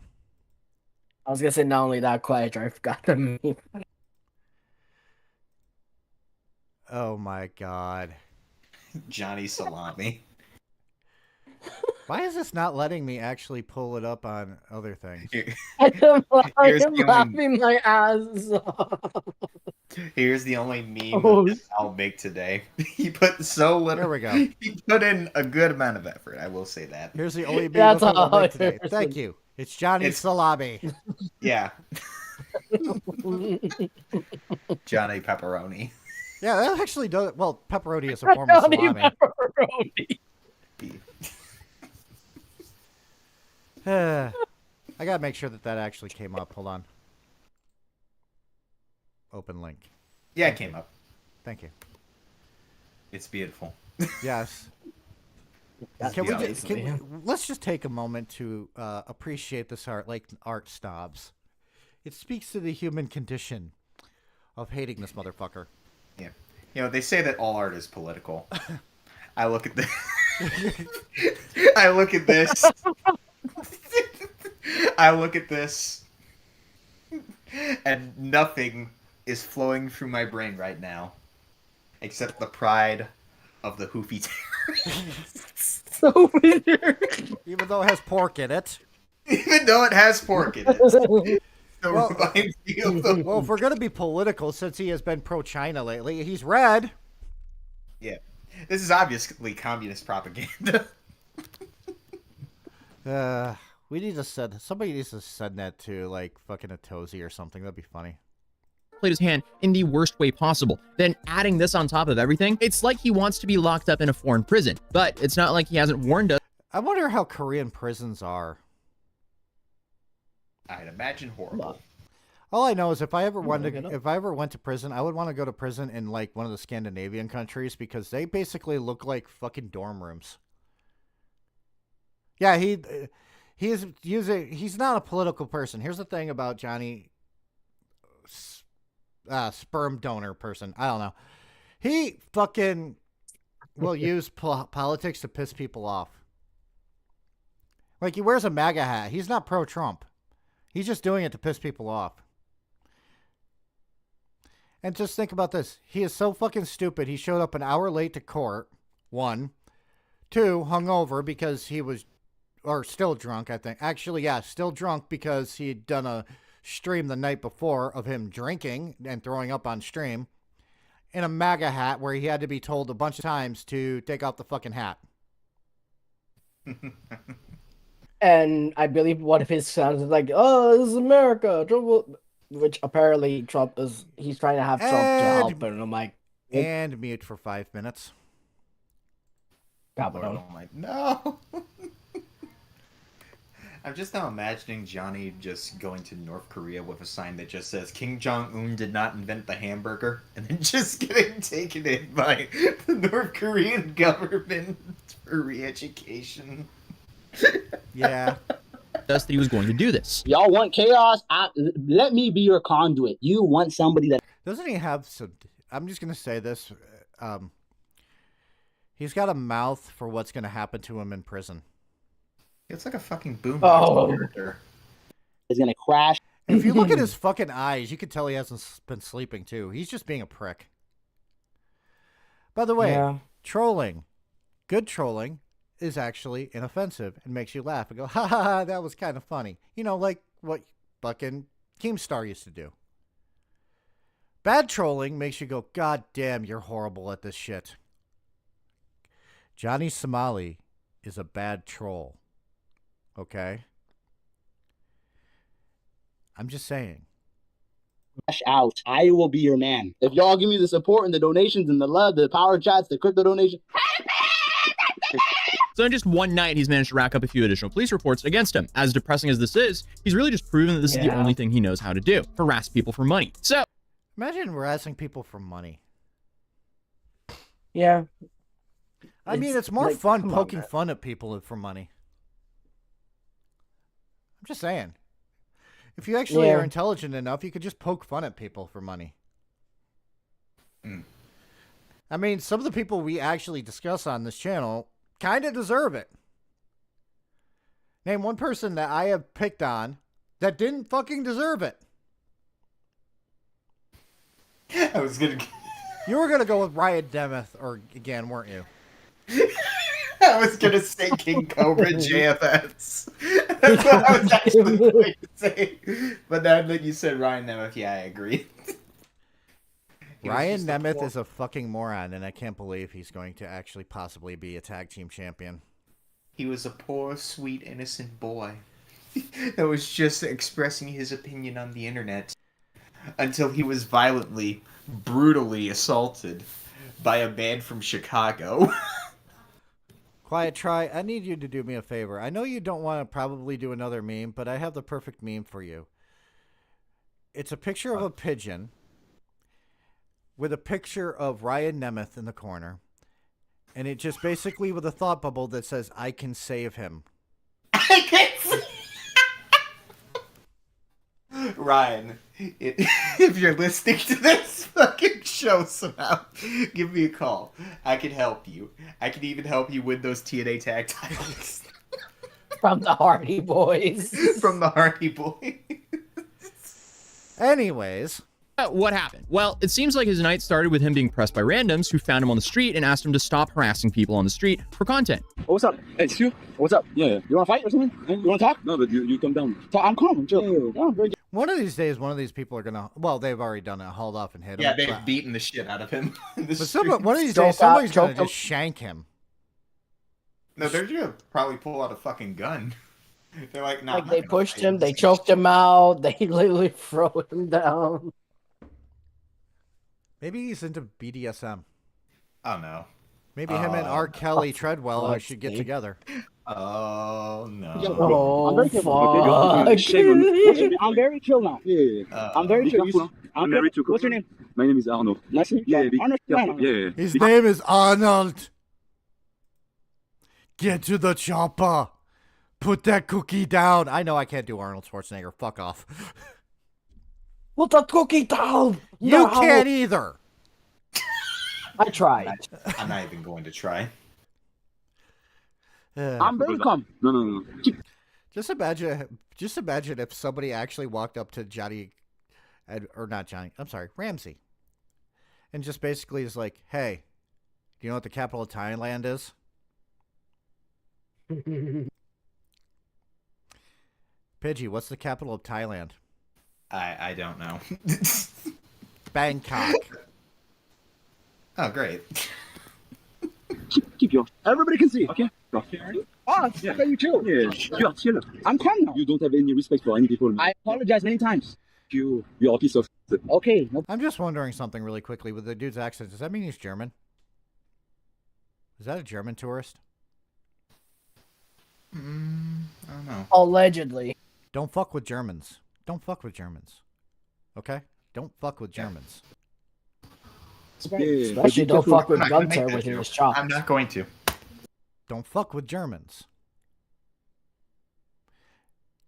I was gonna say not only that, Quiet I forgot the meme. Oh my god. Johnny Salami. Why is this not letting me actually pull it up on other things? I am Here's the only- laughing my ass off. Here's the only meme Oh. that I'll make today. He put so little. There we go. He put in a good amount of effort. I will say that. Here's the only That's beautiful all one today. I Thank you. It's Johnny It's- Salami. Yeah. Johnny Pepperoni. Yeah, that actually does. Well, pepperoni is a form of Johnny salami. Pepperoni. I gotta make sure that actually came up. Hold on. Open link. Yeah, it came up. Thank you. It's beautiful. Yes. That's Can we amazing. let's just take a moment to appreciate this art like art snobs. It speaks to the human condition of hating this motherfucker. Yeah. You know, they say that all art is political. I look at this. I look at this. I look at this. And nothing is flowing through my brain right now. Except the pride of the Houthi terrorists. So weird. Even though it has pork in it. Even though it has pork in it. So Well- reminds me of the Well, if we're gonna be political, since he has been pro-China lately, he's red. Yeah. This is obviously communist propaganda. We need to send somebody needs to send that to like fucking a Tozy or something. That'd be funny. played his hand in the worst way possible. Then adding this on top of everything, it's like he wants to be locked up in a foreign prison. But it's not like he hasn't warned us. I wonder how Korean prisons are. I'd imagine horrible. All I know is if I ever look it up. if I ever went to prison, I would want to go to prison in like one of the Scandinavian countries because they basically look like fucking dorm rooms. Yeah, he's not a political person. Here's the thing about Johnny, sperm donor person. I don't know. He fucking will use politics to piss people off. Like he wears a MAGA hat. He's not pro-Trump. He's just doing it to piss people off. And just think about this. He is so fucking stupid. He showed up an hour late to court. 1. 2, hungover because he was, or still drunk, I think. Actually, yeah, still drunk because he'd done a stream the night before of him drinking and throwing up on stream. In a MAGA hat where he had to be told a bunch of times to take off the fucking hat. And I believe one of his sons is like, "Oh, this is America," which apparently Trump is. He's trying to have Trump to help, and I'm like, and mute for 5 minutes. Oh my no! I'm just now imagining Johnny just going to North Korea with a sign that just says Kim Jong-un did not invent the hamburger, and then just getting taken in by the North Korean government for re-education. Yeah. Us that he was going to do this. Y'all want chaos? Let me be your conduit. You want somebody that Doesn't he have some... I'm just going to say this. He's got a mouth for what's going to happen to him in prison. It's like a fucking boom character. is gonna crash. And if you look at his fucking eyes, you can tell he hasn't been sleeping too. He's just being a prick. By the way, trolling, good trolling, is actually inoffensive and makes you laugh and go, ha ha ha, that was kind of funny. You know, like what fucking Keemstar used to do. Bad trolling makes you go, God damn, you're horrible at this shit. Johnny Somali is a bad troll. Okay? I'm just saying. Cash out. I will be your man. If y'all give me the support and the donations and the love, the power chats, the crypto donation. So in just one night, he's managed to rack up a few additional police reports against him. As depressing as this is, he's really just proven that this is the only thing he knows how to do. Harass people for money. So imagine harassing people for money. Yeah. I mean, it's more fun poking fun at people for money. I'm just saying. If you actually are intelligent enough, you could just poke fun at people for money. I mean, some of the people we actually discuss on this channel kind of deserve it. Name one person that I have picked on that didn't fucking deserve it. I was gonna... You were gonna go with Ryan Demeth, or again, weren't you? I was gonna say King Cobra JFS. That's what I was actually going to say. But now that you said Ryan Nemeth, yeah, I agree. Ryan Nemeth is a fucking moron, and I can't believe he's going to actually possibly be a tag team champion. He was a poor, sweet, innocent boy that was just expressing his opinion on the internet until he was violently, brutally assaulted by a man from Chicago. Quiet Try, I need you to do me a favor. I know you don't want to probably do another meme, but I have the perfect meme for you. It's a picture of a pigeon with a picture of Ryan Nemeth in the corner. And it just basically with a thought bubble that says, I can save him. I can save Ryan, if you're listening to this fucking show somehow, give me a call. I can help you. I can even help you win those TNA tag titles. From the Hardy Boys. From the Hardy Boys. Anyways. What happened? Well, it seems like his night started with him being pressed by randoms who found him on the street and asked him to stop harassing people on the street for content. Oh, what's up? Hey, it's you. What's up? Yeah. You want to fight or something? You want to talk? No, but you come down. I'm calm. I'm chill. Yeah, I'm very good. One of these days, one of these people are going to... Well, they've already done it. Hauled off and hit him. Yeah, they've beaten the shit out of him. But one of these days, somebody's going to just shank him. No, they're going to probably pull out a fucking gun. They're like, nah. Like, they pushed him, they choked him out, they literally throw him down. Maybe he's into BDSM. Oh, no. Maybe him and R. Kelly Treadwell should get together. Oh no. Yeah, bro. Oh, I'm very careful. fuck. Shame on you. What's your name? I'm very chill now. I'm very Be chill. careful, huh? I'm married to. What's your name? My name is Arno. Nice to meet you. Yeah, be Arnold careful. Solano. Yeah. His name is Arnold. Get to the chopper. Put that cookie down. I know I can't do Arnold Schwarzenegger. Fuck off. Put the cookie down. You No. can't either. I tried. I'm not even going to try. I'm very calm. No. Just imagine if somebody actually walked up to Johnny, or not Johnny, I'm sorry, Ramsey, and just basically is like, hey, do you know what the capital of Thailand is? Pidgey, what's the capital of Thailand? I don't know. Bangkok. Oh, great. Keep your. Everybody can see. Okay. Oh, look at you chill. Yeah. You are chill. I'm calm now. You don't have any respect for any people. Man. I apologize many times. You are a piece of. Okay. No. I'm just wondering something really quickly with the dude's accent. Does that mean he's German? Is that a German tourist? I don't know. Allegedly. Don't fuck with Germans. Don't fuck with Germans. Okay? Don't fuck with Germans. Especially don't fuck with I'm not gonna Gunter make with that his joke. chops. I'm not going to. Don't fuck with Germans.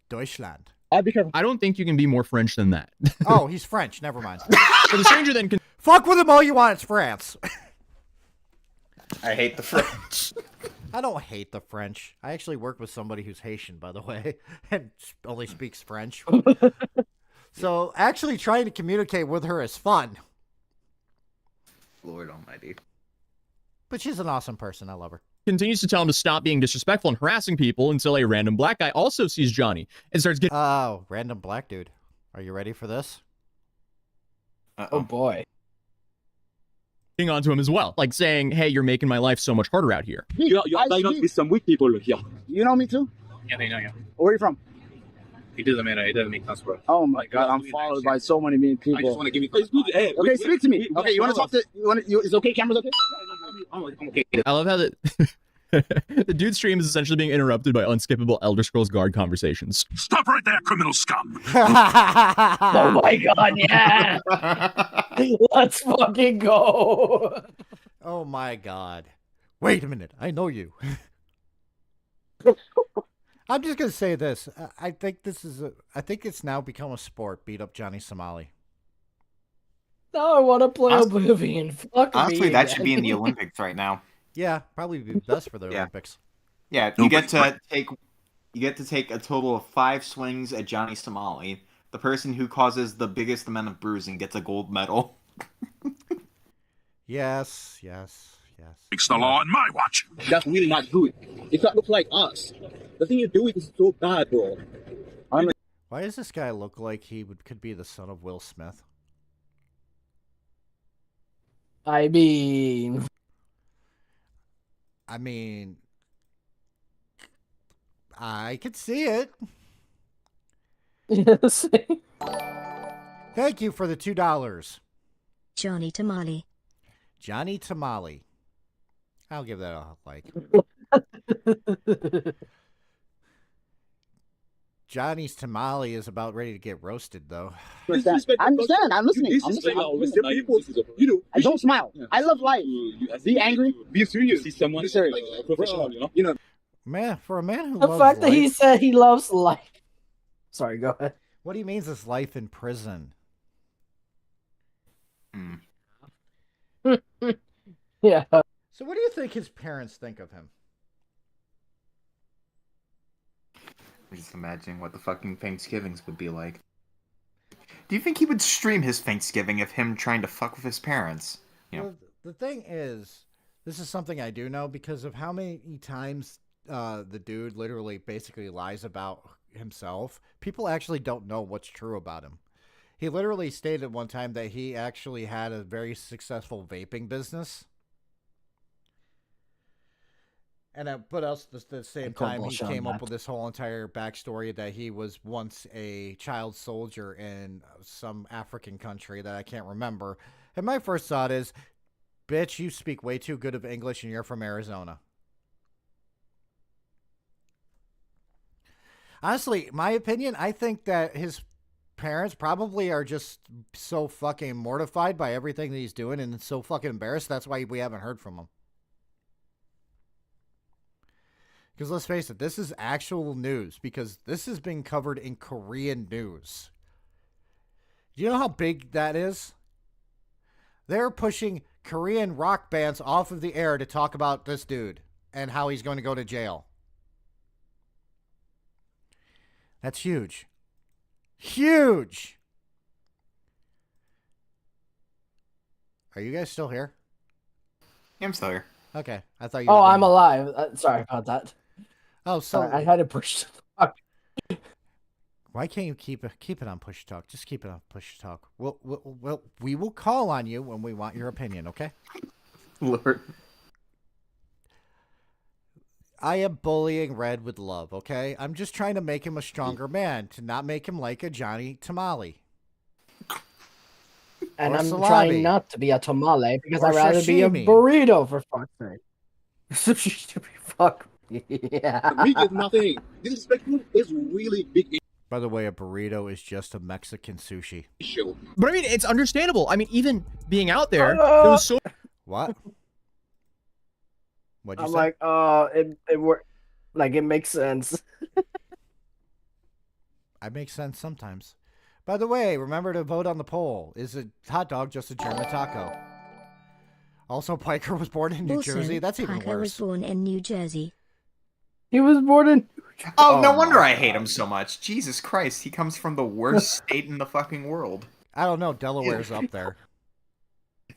Deutschland. I'll be careful. I don't think you can be more French than that. Oh, he's French. Never mind. So the stranger then Fuck with him all you want. It's France. I hate the French. I don't hate the French. I actually work with somebody who's Haitian, by the way, and only speaks French. So actually trying to communicate with her is fun. Lord almighty. But she's an awesome person. I love her. continues to tell him to stop being disrespectful and harassing people until a random black guy also sees Johnny and starts getting Oh, random black dude. Are you ready for this? Oh boy. onto him as well, like saying, hey, you're making my life so much harder out here. You're hanging out with some weak people here. You know me too? Yeah, they know you. Where are you from? It doesn't matter. It doesn't make sense, bro. Oh my god, I'm followed by so many mean people. I just want to give you. It's good. Hey, Okay, speak to me. Okay, you want to talk to? You want to? Is okay? Camera's okay? I'm okay. I love how the dude's stream is essentially being interrupted by unskippable Elder Scrolls Guard conversations. Stop right there, criminal scum! Oh my god, yeah! Let's fucking go! Oh my god. Wait a minute. I know you. I'm just gonna say this. I think I think it's now become a sport. Beat up Johnny Somali. Now I want to play Oblivion. Fuck Honestly, me. that should be in the Olympics right now. Yeah, probably be best for the Olympics. Yeah, you get to take a total of 5 swings at Johnny Somali. The person who causes the biggest amount of bruising gets a gold medal. Yes. It's the law on my watch. That's really not good. If that look like us, the thing you're doing is so bad, bro. Why does this guy look like he could be the son of Will Smith? I mean, I could see it. yes. Thank you for the $2. Johnny Tamale. Johnny Tamale. I'll give that a like. Johnny's tamale is about ready to get roasted, though. I understand. I'm listening. I don't smile. I love life. Be angry. Be serious. See someone professional, you know. Man, for a man who The loves fact that he life, said he loves life. Sorry, go ahead. what he means is life in prison. Yeah. So, what do you think his parents think of him? I'm just imagining what the fucking Thanksgivings would be like. Do you think he would stream his Thanksgiving of him trying to fuck with his parents? You know. Well, the thing is, this is something I do know because of how many times the dude literally basically lies about himself. People actually don't know what's true about him. He literally stated one time that he actually had a very successful vaping business. And but else at the same time, he came up with this whole entire backstory that he was once a child soldier in some African country that I can't remember. And my first thought is, bitch, you speak way too good of English and you're from Arizona. Honestly, my opinion, I think that his parents probably are just so fucking mortified by everything that he's doing and so fucking embarrassed. That's why we haven't heard from him. Because let's face it, this is actual news because this has been covered in Korean news. Do you know how big that is? They're pushing Korean rock bands off of the air to talk about this dude and how he's going to go to jail. That's huge. Huge! Are you guys still here? I'm still here. Okay, I thought you. Oh, were I'm alive. Sorry about that. Oh, so Sorry, I had to push. why can't you keep it on push talk? Just keep it on push talk. We will call on you when we want your opinion. Okay. Lord. I am bullying Red with love. Okay, I'm just trying to make him a stronger man, to not make him like a Johnny Tamale. And Or I'm salami. trying not to be a tamale because Or I'd rather be a sashimi. burrito, for fuck's sake. Fuck. Yeah. The meat is nothing. Disrespectful is really big By the way, a burrito is just a Mexican sushi. issue. But I mean, it's understandable. I mean, even being out there, there was so What? What'd you I'm say? like, it worked. Like, it makes sense. I make sense sometimes. By the way, remember to vote on the poll. Is a hot dog just a German taco? Also, Piker was born in New Also, Jersey. That's even Piker was worse. born in New Jersey. He was born in. Oh, no my wonder I God. hate him so much. Jesus Christ, he comes from the worst state in the fucking world. I don't know. Delaware's up there.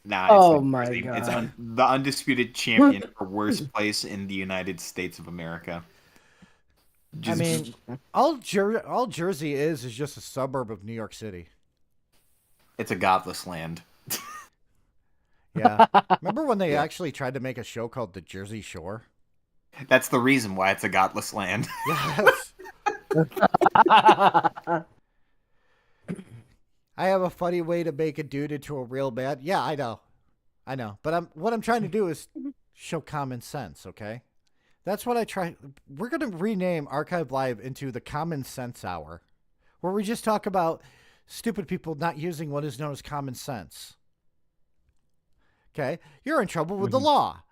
Nah, Oh not my Jersey. It's God. the undisputed champion for worst place in the United States of America. I mean, all Jersey is just a suburb of New York City. it's a godless land. Yeah. Remember when they actually tried to make a show called The Jersey Shore? That's the reason why it's a godless land. Yes. I have a funny way to make a dude into a real man. Yeah, I know. But what I'm trying to do is show common sense, okay? That's what I try. We're going to rename Archive Live into the Common Sense Hour, where we just talk about stupid people not using what is known as common sense. Okay? You're in trouble with the law.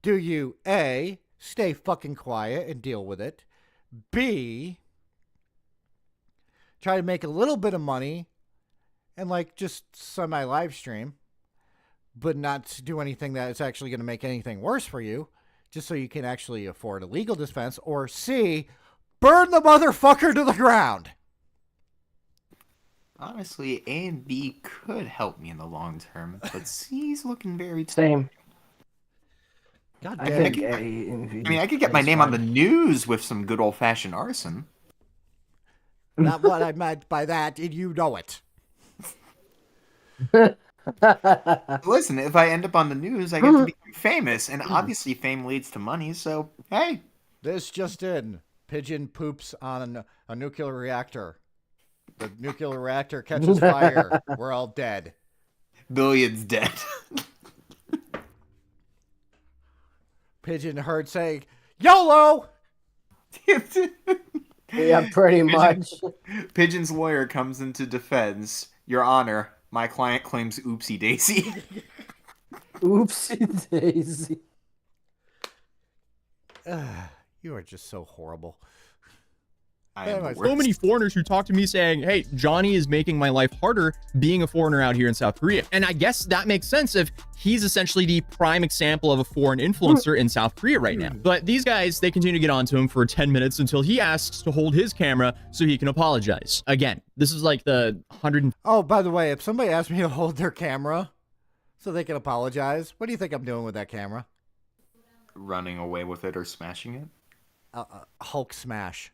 Do you, A, stay fucking quiet and deal with it? B, try to make a little bit of money and like just semi-live stream, but not do anything that is actually going to make anything worse for you, just so you can actually afford a legal defense? Or C, burn the motherfucker to the ground. Honestly, A and B could help me in the long term, but C's looking very... Same. God I damn think it. I mean, I could get my name on the news with some good old-fashioned arson. Not what I meant by that, and you know it. Listen, if I end up on the news, I get to become famous, and obviously fame leads to money, so, hey. This just in. Pigeon poops on a nuclear reactor. The nuclear reactor catches fire. We're all dead. Billions dead. Pigeon heard saying, YOLO! Yeah, pretty much. Pigeon's lawyer comes into defense. Your Honor, my client claims oopsie daisy. Oopsie daisy. You are just so horrible. I am the Anyways, so worst. many foreigners who talk to me saying, hey, Johnny is making my life harder being a foreigner out here in South Korea. And I guess that makes sense if he's essentially the prime example of a foreign influencer in South Korea right now. But these guys, they continue to get onto him for 10 minutes until he asks to hold his camera so he can apologize. Again, this is like the 100. Oh, by the way, if somebody asked me to hold their camera so they can apologize, what do you think I'm doing with that camera? Running away with it or smashing it? Hulk smash.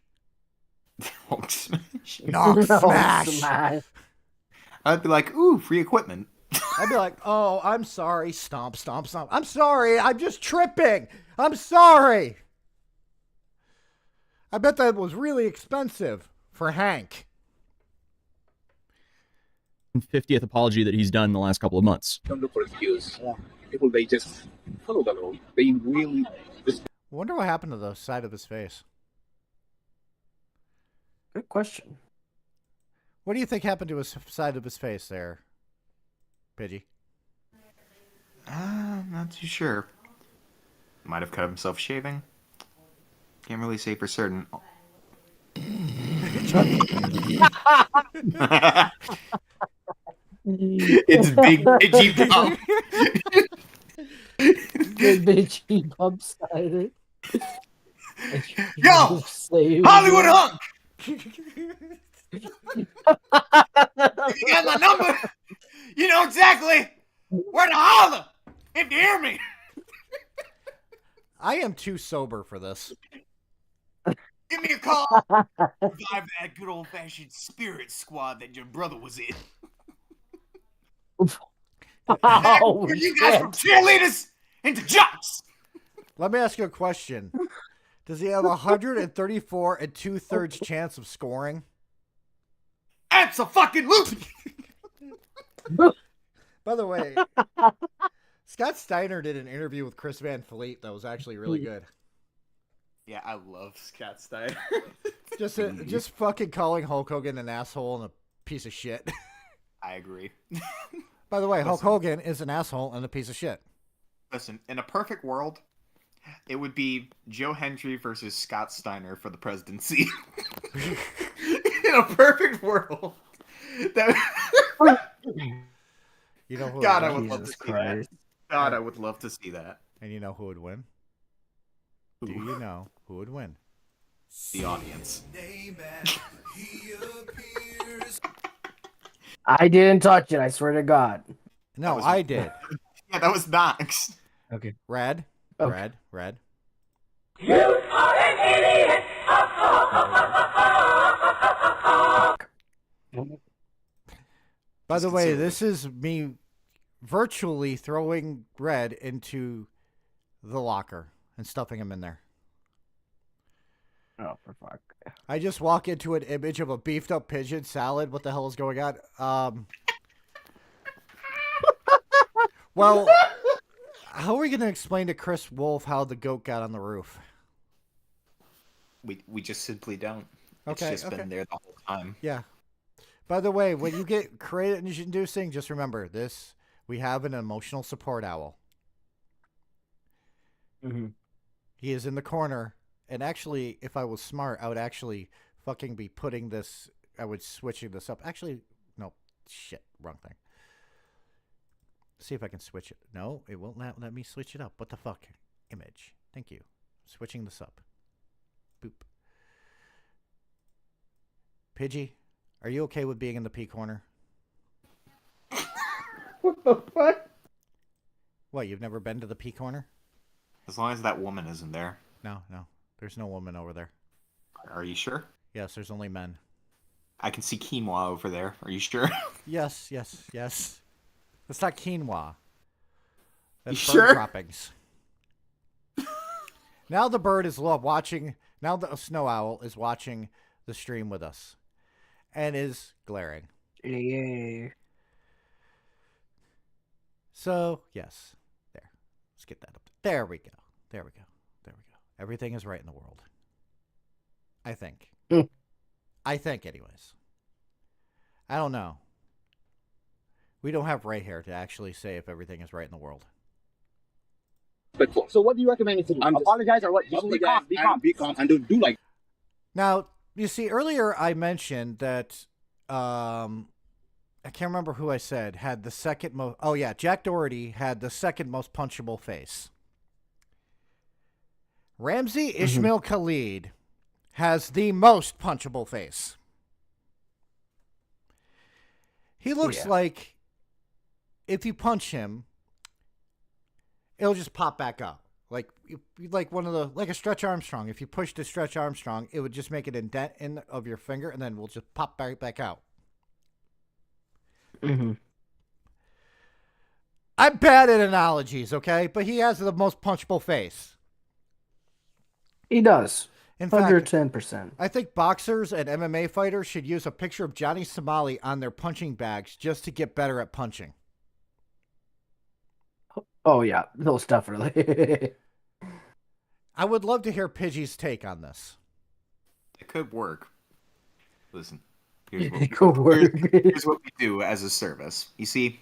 Hulk smash. Knock smash. Smash. I'd be like, ooh, free equipment. I'd be like, oh, I'm sorry. Stomp, stomp, stomp. I'm sorry. I'm just tripping. I'm sorry. I bet that was really expensive for Hank. 50th apology that he's done in the last couple of months. Don't look for excuse. People, they just follow the law. They really just Wonder what happened to the side of his face. Good question. What do you think happened to his side of his face there, Pidgey? I'm not too sure. Might have cut himself shaving. Can't really say for certain. It's Big Pidgey Pump. Big bitchy pump cider. Yo! Hollywood hunk! If you got my number, you know exactly where to holler if you hear me. I am too sober for this. Give me a call. Revive that good old-fashioned spirit squad that your brother was in. Oh, You guys from cheerleaders into jocks. Let me ask you a question. Does he have 134 and 2/3 chance of scoring? Abso-fucking-lutely. By the way, Scott Steiner did an interview with Chris Van Fleet that was actually really good. Yeah, I love Scott Steiner. Just fucking calling Hulk Hogan an asshole and a piece of shit. I agree. By the way, Hulk Hogan is an asshole and a piece of shit. Listen, in a perfect world, it would be Joe Hendry versus Scott Steiner for the presidency. In a perfect world. You know who God, I would would win? love to see that. God, I would love to see that. And you know who would win? Do you know who would win? The audience. I didn't touch it, I swear to God. No, I did. Yeah, that was Nox. Okay. Red. Okay. Red. You are an idiot! By the way, this is me virtually throwing Red into the locker and stuffing him in there. Oh, for fuck. I just walk into an image of a beefed up pigeon salad. What the hell is going on? Well, how are we going to explain to Chris Wolf how the goat got on the roof? We just simply don't. Okay, It's just been there the whole time. Yeah. By the way, when you get credit inducing, just remember this. We have an emotional support owl. Mm-hmm. He is in the corner. And actually, if I was smart, I would actually fucking be putting this. I would switching this up. Actually, no. Shit. Wrong thing. See if I can switch it. No, it won't let me switch it up. What the fuck? Image. Thank you. Switching this up. Boop. Pidgey, are you okay with being in the P corner? What the fuck? What, you've never been to the P corner? As long as that woman isn't there. No. There's no woman over there. Are you sure? Yes, there's only men. I can see quinoa over there. Are you sure? Yes. That's not quinoa. That's You bird sure? droppings. Now the bird is watching. Now the snow owl is watching the stream with us, and is glaring. Yeah. So yes, there. Let's get that up. There we go. Everything is right in the world. I think. I think, anyways. I don't know. We don't have Ray here to actually say if everything is right in the world. So what do you recommend me to do? Apologize or what? Just be calm. Be calm and do like. Now, you see, earlier I mentioned that I can't remember who I said had the second most. Oh yeah, Jack Doherty had the second most punchable face. Ramsey Ishmael Khalid has the most punchable face. He looks like if you punch him, it'll just pop back up. Like a Stretch Armstrong. If you pushed a Stretch Armstrong, it would just make an indent in of your finger, and then we'll just pop back out. Mm-hmm. I'm bad at analogies, okay? But he has the most punchable face. He does. In fact, 110%. I think boxers and MMA fighters should use a picture of Johnny Somali on their punching bags just to get better at punching. Oh, yeah. Most definitely. I would love to hear Pidgey's take on this. It could work. Listen, here's what, Go work. here's what we do as a service. You see,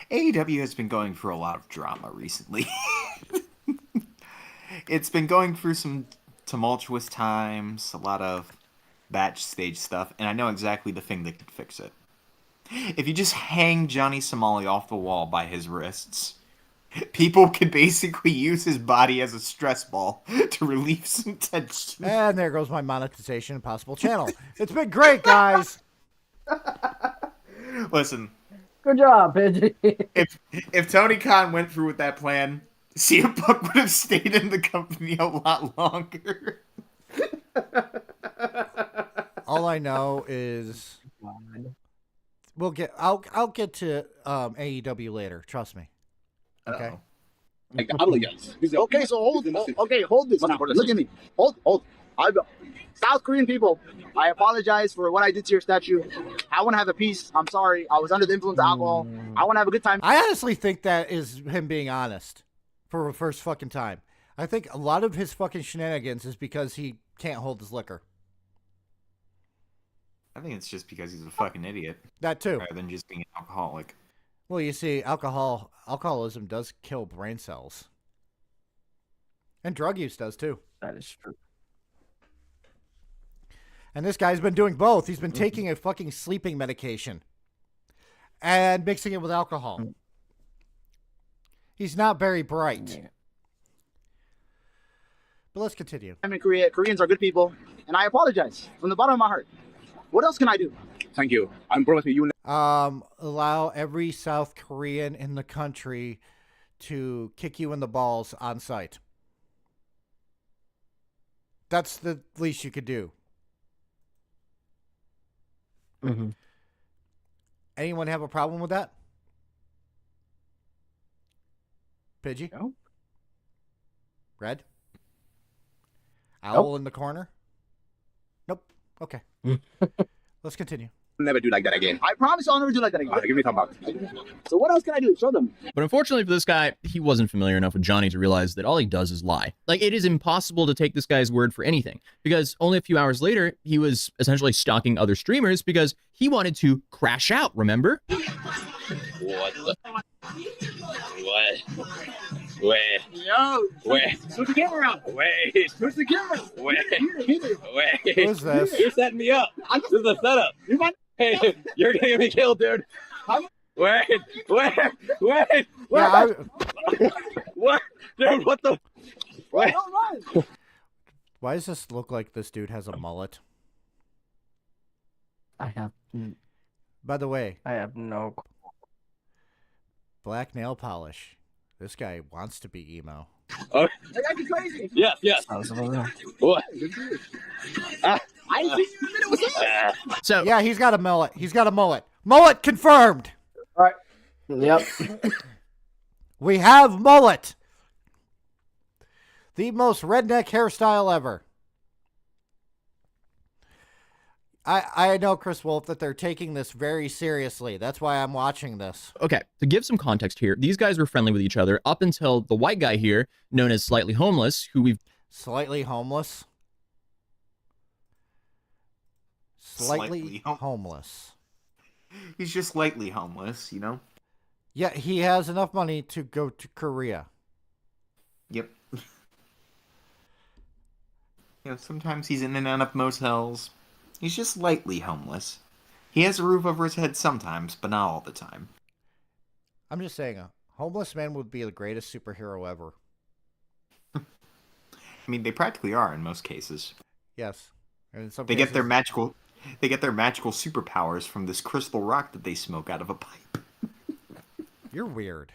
AEW has been going through a lot of drama recently. It's been going through some tumultuous times, a lot of backstage stuff, and I know exactly the thing that could fix it. If you just hang Johnny Somali off the wall by his wrists, people could basically use his body as a stress ball to relieve some tension. And there goes my monetization and possible channel. It's been great, guys. Listen, Good job, Pidgey. if Tony Khan went through with that plan, CM Punk would have stayed in the company a lot longer. All I know is I'll get to AEW later. Trust me. Okay. Uh-oh. Like, hablo ya. Dice, Okay, so hold this now. Look at me. Hold. South Korean people, I apologize for what I did to your statue. I want to have a peace. I'm sorry. I was under the influence of alcohol. I want to have a good time. I honestly think that is him being honest for the first fucking time. I think a lot of his fucking shenanigans is because he can't hold his liquor. I think it's just because he's a fucking idiot. That too. Rather than just being an alcoholic. Well, you see, alcoholism does kill brain cells. And drug use does too. That is true. And this guy's been doing both. He's been taking a fucking sleeping medication and mixing it with alcohol. He's not very bright. Yeah. But let's continue. I'm in Korea. Koreans are good people, and I apologize from the bottom of my heart. What else can I do? thank you. I'm promising you. Allow every South Korean in the country to kick you in the balls on site. That's the least you could do. Mm-hmm. Anyone have a problem with that? Pidgey? No. Red? Owl in the corner? Nope. Okay. Let's continue. Never do like that again. I promise I'll never do like that again. All right, give me a thumb up. So what else can I do? Show them. But unfortunately for this guy, he wasn't familiar enough with Johnny to realize that all he does is lie. Like, it is impossible to take this guy's word for anything, because only a few hours later, he was essentially stalking other streamers because he wanted to crash out, remember? What the? What? Wait. Yo. Wait. Switch the camera around. Wait. Switch the camera. Wait. Here. Wait. Who's this? You're setting me up. This is a setup. You want? Hey, you're gonna get me killed, dude. Wait. Yeah, What? Dude, what the? Wait. why does this look like this dude has a mullet? I have By the way, no. black nail polish. This guy wants to be emo. Oh, That guy be crazy. yes. What? I didn't think you said it was him. So, Yeah, he's got a mullet. He's got a mullet. Mullet confirmed. All right. Yep. We have mullet. The most redneck hairstyle ever. I know, Chris Wolf, that they're taking this very seriously. That's why I'm watching this. okay, to give some context here, these guys were friendly with each other up until the white guy here, known as Slightly Homeless, who we've Slightly homeless. Slightly homeless. He's just slightly homeless, you know? Yeah, he has enough money to go to Korea. Yep. Sometimes he's in and out of motels. He's just slightly homeless. He has a roof over his head sometimes, but not all the time. I'm just saying, a homeless man would be the greatest superhero ever. I mean, they practically are in most cases. Yes. And in some They cases, get their magical superpowers from this crystal rock that they smoke out of a pipe. You're weird.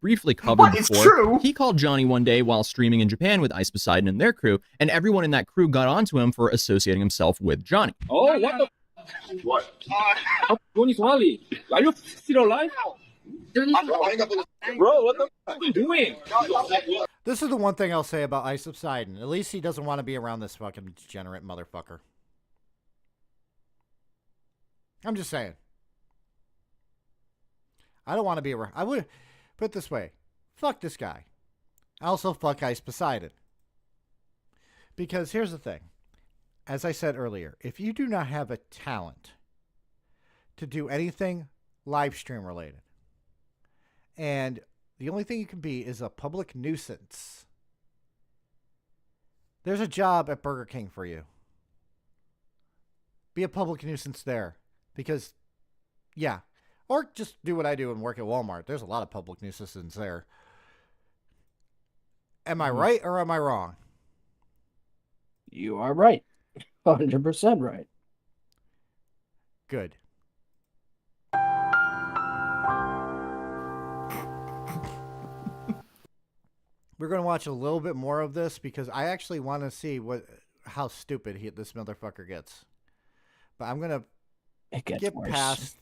briefly covered What? It's before. true. He called Johnny one day while streaming in Japan with Ice Poseidon and their crew, and everyone in that crew got onto him for associating himself with Johnny. Oh, what the? What? Johnny Somali, are you still alive? Bro, what the fuck are you doing? This is the one thing I'll say about Ice Poseidon. At least he doesn't want to be around this fucking degenerate motherfucker. I'm just saying. I don't want to be around. I would put it this way. Fuck this guy. Also fuck Ice Poseidon. Because here's the thing. as I said earlier, if you do not have a talent to do anything live stream related, and the only thing you can be is a public nuisance, there's a job at Burger King for you. Be a public nuisance there. Because, yeah. Or just do what I do and work at Walmart. There's a lot of public nuisances there. Am I right or am I wrong? You are right. 100% right. Good. We're going to watch a little bit more of this because I actually want to see how stupid this motherfucker gets. But I'm going to get worse. past.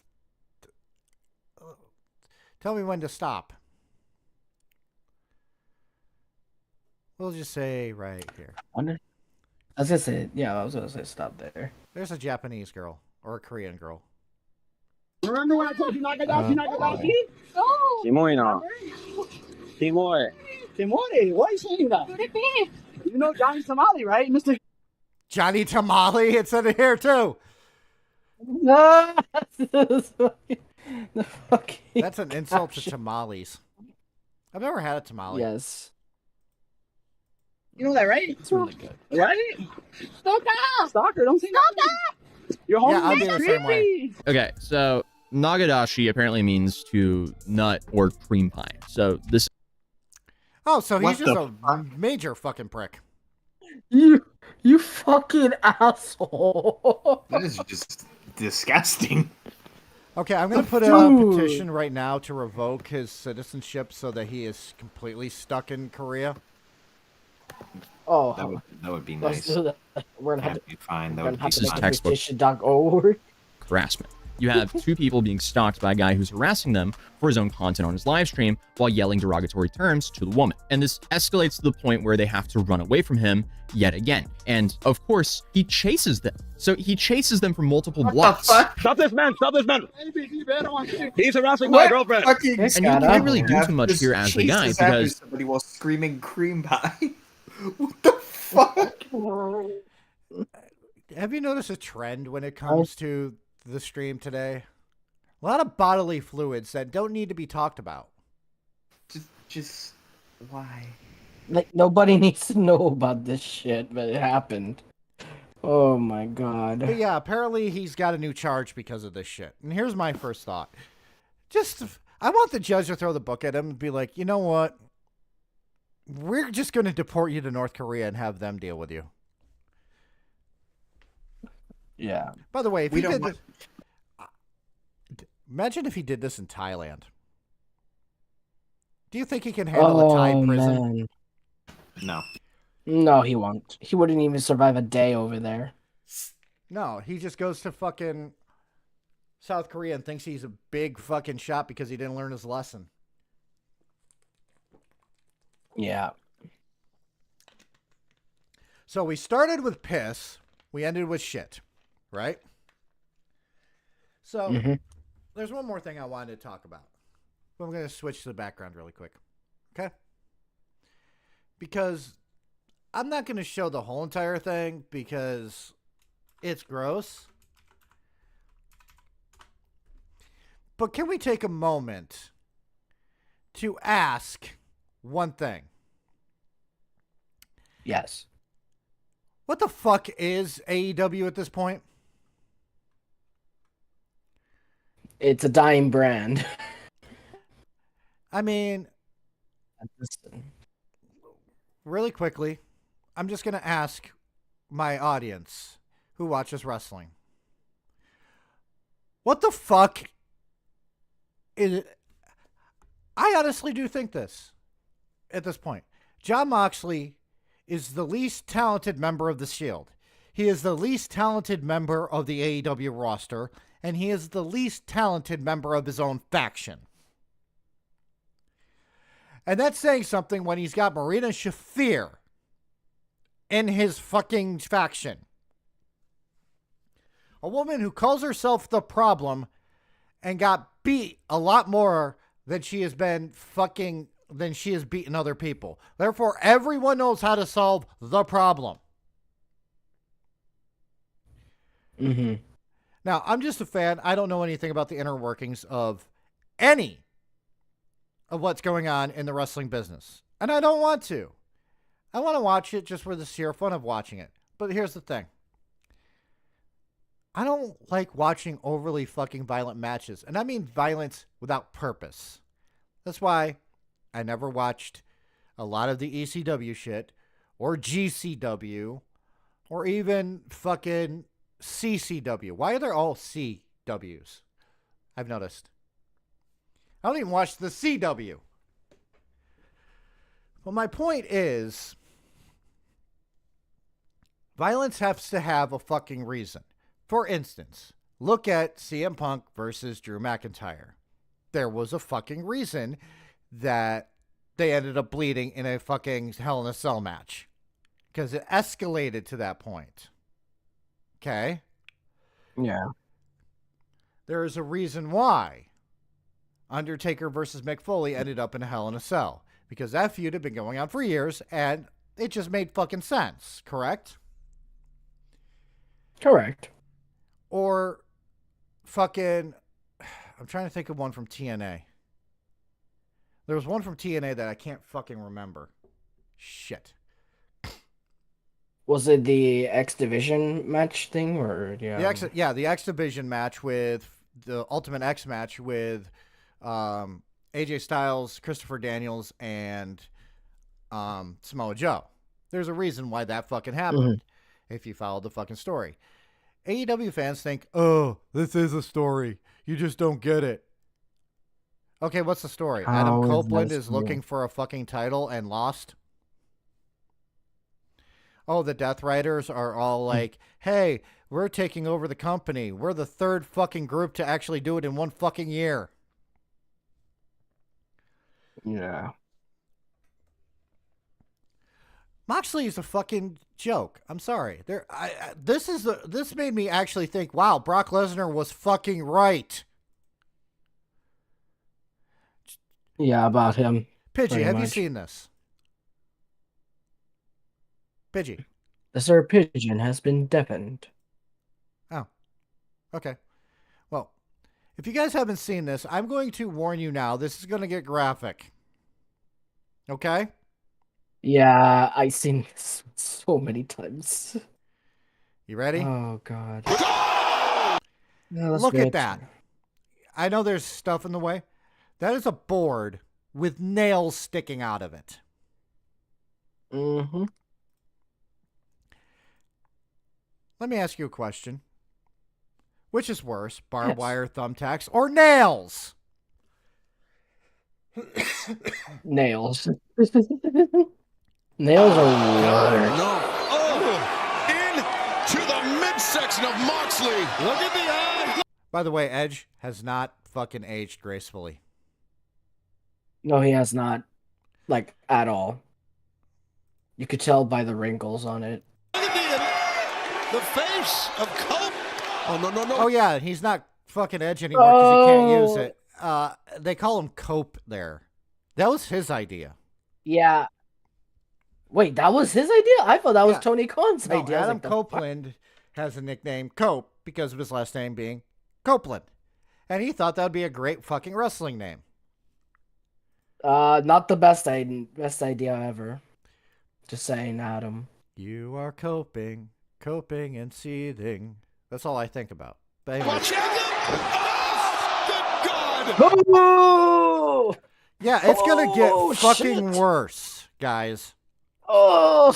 Tell me when to stop. We'll just say right here. I was going to say, I was going to say stop there. There's a Japanese girl or a Korean girl. Remember when I told you Nakadashi? Kimoy na. Kimoy. Timori, why are you saying that? You know Johnny Somali, right, Mr. Johnny Tamale, it said it here too. No, that's an insult to tamales. I've never had a tamale. Yes. You know that, right? It's really good. Right? Stalker, don't say that. Your home I'll do the same way. Okay, so Nagadashi apparently means to nut or cream pie. So this. Oh, so he's What just the a major fucking prick. You fucking asshole. That is just disgusting. Okay, I'm going to put a petition right now to revoke his citizenship so that he is completely stuck in Korea. Oh, That would be let's nice. do that. We're gonna have That'd to. be fine. That We're would gonna have be to make fine. a Textbook. petition.org. Harassment. You have two people being stalked by a guy who's harassing them for his own content on his live stream while yelling derogatory terms to the woman. And this escalates to the point where they have to run away from him yet again. And of course, he chases them. So he chases them for multiple blocks. Stop this man! Stop this man! He's harassing my girlfriend. And you can't really do too much here as the guy because somebody while screaming cream pie. What the fuck? Have you noticed a trend when it comes to the stream today? A lot of bodily fluids that don't need to be talked about. Just why? Like, nobody needs to know about this shit, but it happened. Oh my god. But yeah, apparently he's got a new charge because of this shit. And here's my first thought. I want the judge to throw the book at him and be like, you know what? We're just going to deport you to North Korea and have them deal with you. Yeah. By the way, if he did this, imagine if he did this in Thailand. Do you think he can handle a Thai prison? Man. No. No, he won't. He wouldn't even survive a day over there. No, he just goes to fucking South Korea and thinks he's a big fucking shot because he didn't learn his lesson. Yeah. So we started with piss. We ended with shit. Right? So there's one more thing I wanted to talk about. But I'm going to switch to the background really quick. Okay? Because I'm not going to show the whole entire thing because it's gross. But can we take a moment to ask one thing? Yes. What the fuck is AEW at this point? It's a dying brand. I mean, really quickly, I'm just going to ask my audience who watches wrestling. What the fuck is it? I honestly do think this at this point. Jon Moxley is the least talented member of the Shield. He is the least talented member of the AEW roster, and he is the least talented member of his own faction. And that's saying something when he's got Marina Shafir in his fucking faction. A woman who calls herself the Problem and got beat a lot more than she has beaten other people. Therefore, everyone knows how to solve the problem. Mm-hmm. Now, I'm just a fan. I don't know anything about the inner workings of any of what's going on in the wrestling business. And I don't want to. I want to watch it just for the sheer fun of watching it. But here's the thing. I don't like watching overly fucking violent matches. And I mean violence without purpose. That's why I never watched a lot of the ECW shit or GCW or even fucking CCW. Why are there all CWs? I've noticed. I don't even watch the CW. Well, my point is, violence has to have a fucking reason. For instance, look at CM Punk versus Drew McIntyre. There was a fucking reason that they ended up bleeding in a fucking Hell in a Cell match. Because it escalated to that point. Okay? Yeah. There is a reason why Undertaker versus Mick Foley ended up in a Hell in a Cell. Because that feud had been going on for years, and it just made fucking sense. Correct? Correct. Or fucking... I'm trying to think of one from TNA. There was one from TNA that I can't fucking remember. Shit. Was it the X Division match thing, or yeah? The X Division match with the Ultimate X match with AJ Styles, Christopher Daniels, and Samoa Joe. There's a reason why that fucking happened. If you follow the fucking story, AEW fans think, "Oh, this is a story. You just don't get it." Okay, what's the story? Adam Copeland is looking for a fucking title and lost. Oh, the Death Riders are all like, hey, we're taking over the company. We're the third fucking group to actually do it in one fucking year. Yeah. Moxley is a fucking joke. I'm sorry. This made me actually think, wow, Brock Lesnar was fucking right. Yeah, about him. Pidgey, have you seen this? Pidgey. The Sir Pigeon has been deafened. Oh. Okay. Well, if you guys haven't seen this, I'm going to warn you now. This is going to get graphic. Okay? Yeah, I've seen this so many times. You ready? Oh, God. Look at that. I know there's stuff in the way. That is a board with nails sticking out of it. Mm-hmm. Let me ask you a question. Which is worse, barbed wire, thumbtacks, or nails? Nails. Nails are weird. No. Oh, into the midsection of Moxley. Look at the eye. By the way, Edge has not fucking aged gracefully. No, he has not. Like, at all. You could tell by the wrinkles on it. The face of Cope. Oh, no. Oh, yeah, he's not fucking Edge anymore because he can't use it. They call him Cope there. That was his idea. Yeah. Wait, that was his idea? I thought that was Tony Khan's idea. Adam Copeland has a nickname, Cope, because of his last name being Copeland. And he thought that would be a great fucking wrestling name. Not the best idea ever. Just saying, Adam. You are coping and seething. That's all I think about. But anyway. Watch out! Oh, good God! Oh! Yeah, it's gonna get fucking worse, guys. Oh!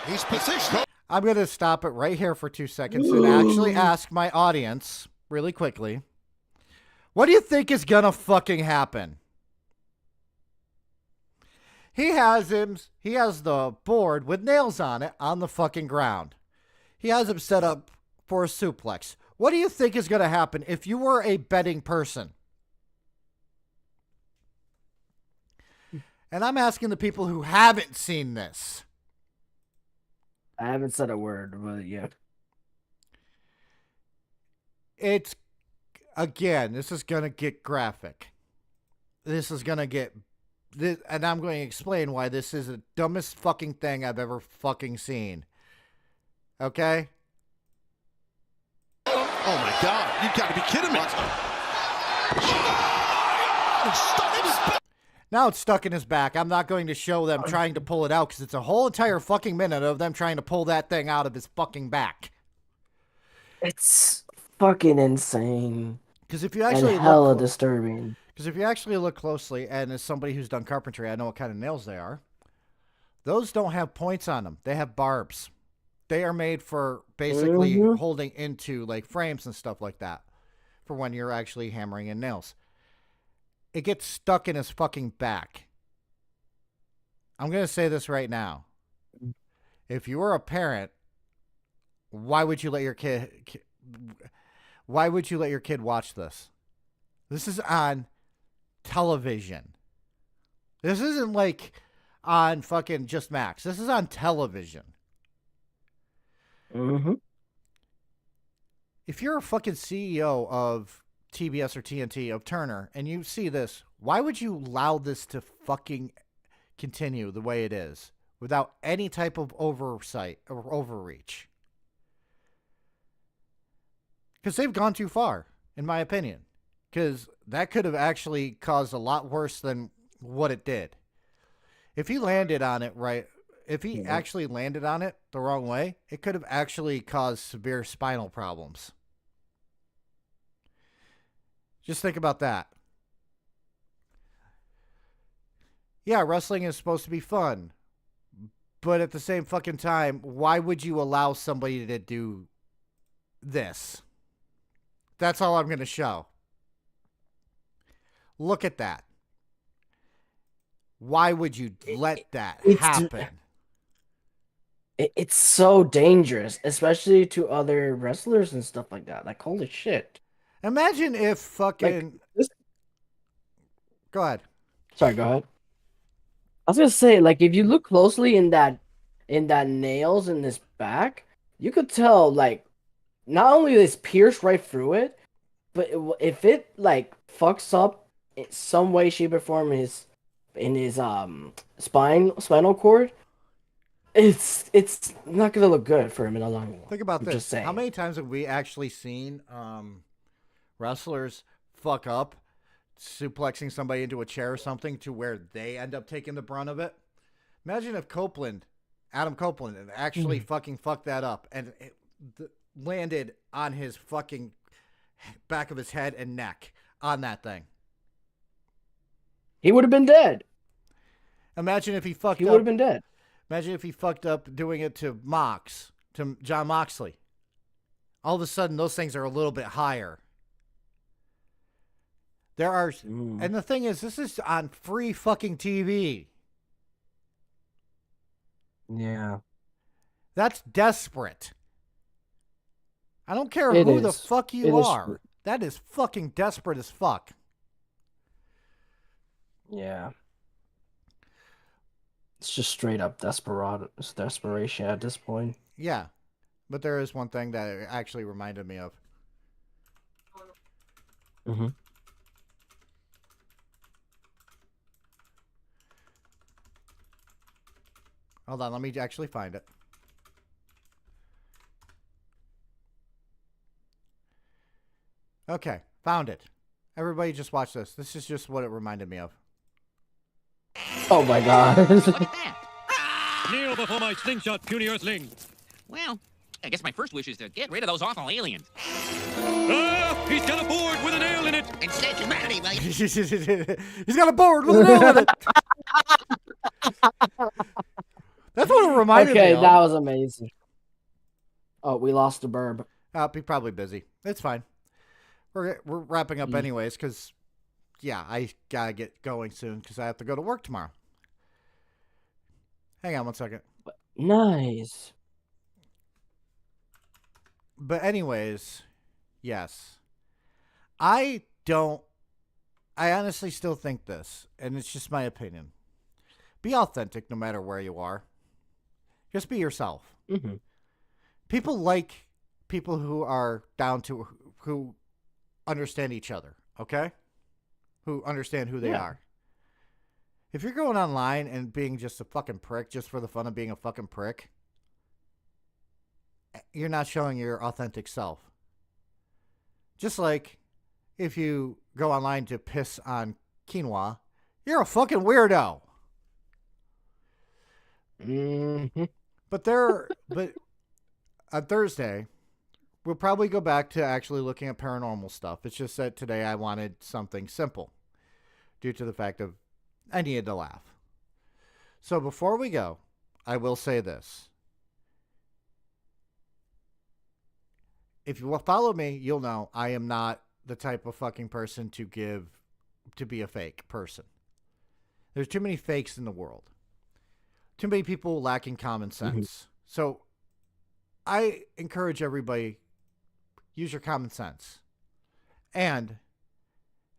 He's positioned. I'm gonna stop it right here for 2 seconds and actually ask my audience really quickly. What do you think is gonna fucking happen? He has the board with nails on it on the fucking ground. He has him set up for a suplex. What do you think is going to happen if you were a betting person? And I'm asking the people who haven't seen this. I haven't said a word, but yeah. It's, again, this is going to get graphic. This is going to get and I'm going to explain why this is the dumbest fucking thing I've ever fucking seen. Okay? Oh my God, you gotta be kidding me. Now it's stuck in his back. I'm not going to show them trying to pull it out because it's a whole entire fucking minute of them trying to pull that thing out of his fucking back. It's fucking insane. Because if you actually and hella disturbing. Because if you actually look closely, and as somebody who's done carpentry, I know what kind of nails they are. Those don't have points on them. They have barbs. They are made for basically holding into like frames and stuff like that for when you're actually hammering in nails. It gets stuck in his fucking back. I'm going to say this right now. If you were a parent, why would you let your kid watch this? This is on television. This isn't like on fucking Just Max. This is on television. If you're a fucking CEO of TBS or TNT of Turner and you see this, why would you allow this to fucking continue the way it is without any type of oversight or overreach? Because they've gone too far, in my opinion. Because that could have actually caused a lot worse than what it did. If he landed on it right, if he actually landed on it the wrong way, it could have actually caused severe spinal problems. Just think about that. Yeah, wrestling is supposed to be fun. But at the same fucking time, why would you allow somebody to do this? That's all I'm going to show. Look at that. Why would you let that happen? It's so dangerous, especially to other wrestlers and stuff like that. Like, holy shit. Imagine if fucking... Go ahead. Sorry, go ahead. I was going to say, like, if you look closely in that nails in this back, you could tell, like, not only is pierced right through it, but if it, like, fucks up in some way, shape, or form in his spinal cord, it's not gonna look good for him in the long run. Think about this. Just saying. How many times have we actually seen wrestlers fuck up, suplexing somebody into a chair or something to where they end up taking the brunt of it? Imagine if Adam Copeland, had actually fucking fucked that up and it landed on his fucking back of his head and neck on that thing. He would have been dead. Imagine if he fucked up. He would have been dead. Imagine if he fucked up doing it to John Moxley. All of a sudden, those things are a little bit higher. There are, and the thing is, this is on free fucking TV. Yeah. That's desperate. I don't care who the fuck you are. That is fucking desperate as fuck. Yeah. It's just straight up desperation at this point. Yeah. But there is one thing that it actually reminded me of. Hold on, let me actually find it. Okay, found it. Everybody just watch this. This is just what it reminded me of. Oh my god. Look at that. Kneel before my slingshot, puny earthling. Well, I guess my first wish is to get rid of those awful aliens. Ah, he's got a board with a nail in it. And save humanity, will you? He's got a board with a nail in it. That's what it reminded me of. Okay, that was amazing. Oh, we lost the burb. He's probably busy. It's fine. We're wrapping up anyways, because, yeah, I gotta get going soon, because I have to go to work tomorrow. Hang on one second. Nice. But anyways, yes. I honestly still think this, and it's just my opinion. Be authentic no matter where you are. Just be yourself. People like people who are down to, who understand each other, okay? Who understand who they are. If you're going online and being just a fucking prick just for the fun of being a fucking prick, you're not showing your authentic self. Just like if you go online to piss on quinoa, you're a fucking weirdo. Mm-hmm. But on Thursday, we'll probably go back to actually looking at paranormal stuff. It's just that today I wanted something simple due to the fact of I needed to laugh. So before we go, I will say this. If you follow me, you'll know I am not the type of fucking person to be a fake person. There's too many fakes in the world. Too many people lacking common sense. So I encourage everybody, use your common sense. And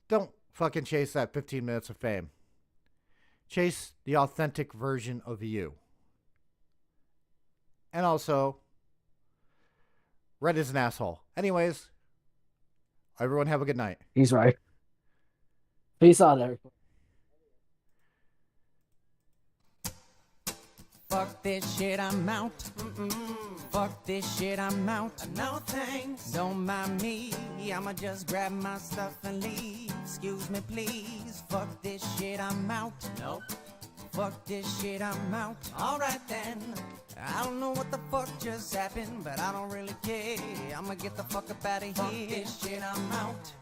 don't fucking chase that 15 minutes of fame. Chase the authentic version of you. And also, Red is an asshole. Anyways, everyone have a good night. He's right. Peace out, everybody. Fuck this shit, I'm out. Fuck this shit, I'm out. No thanks. Don't mind me. I'ma just grab my stuff and leave. Excuse me, please. Fuck this shit, I'm out. Nope. Fuck this shit, I'm out. Alright then. I don't know what the fuck just happened, but I don't really care. I'ma get the fuck up out of here. Fuck this shit, I'm out.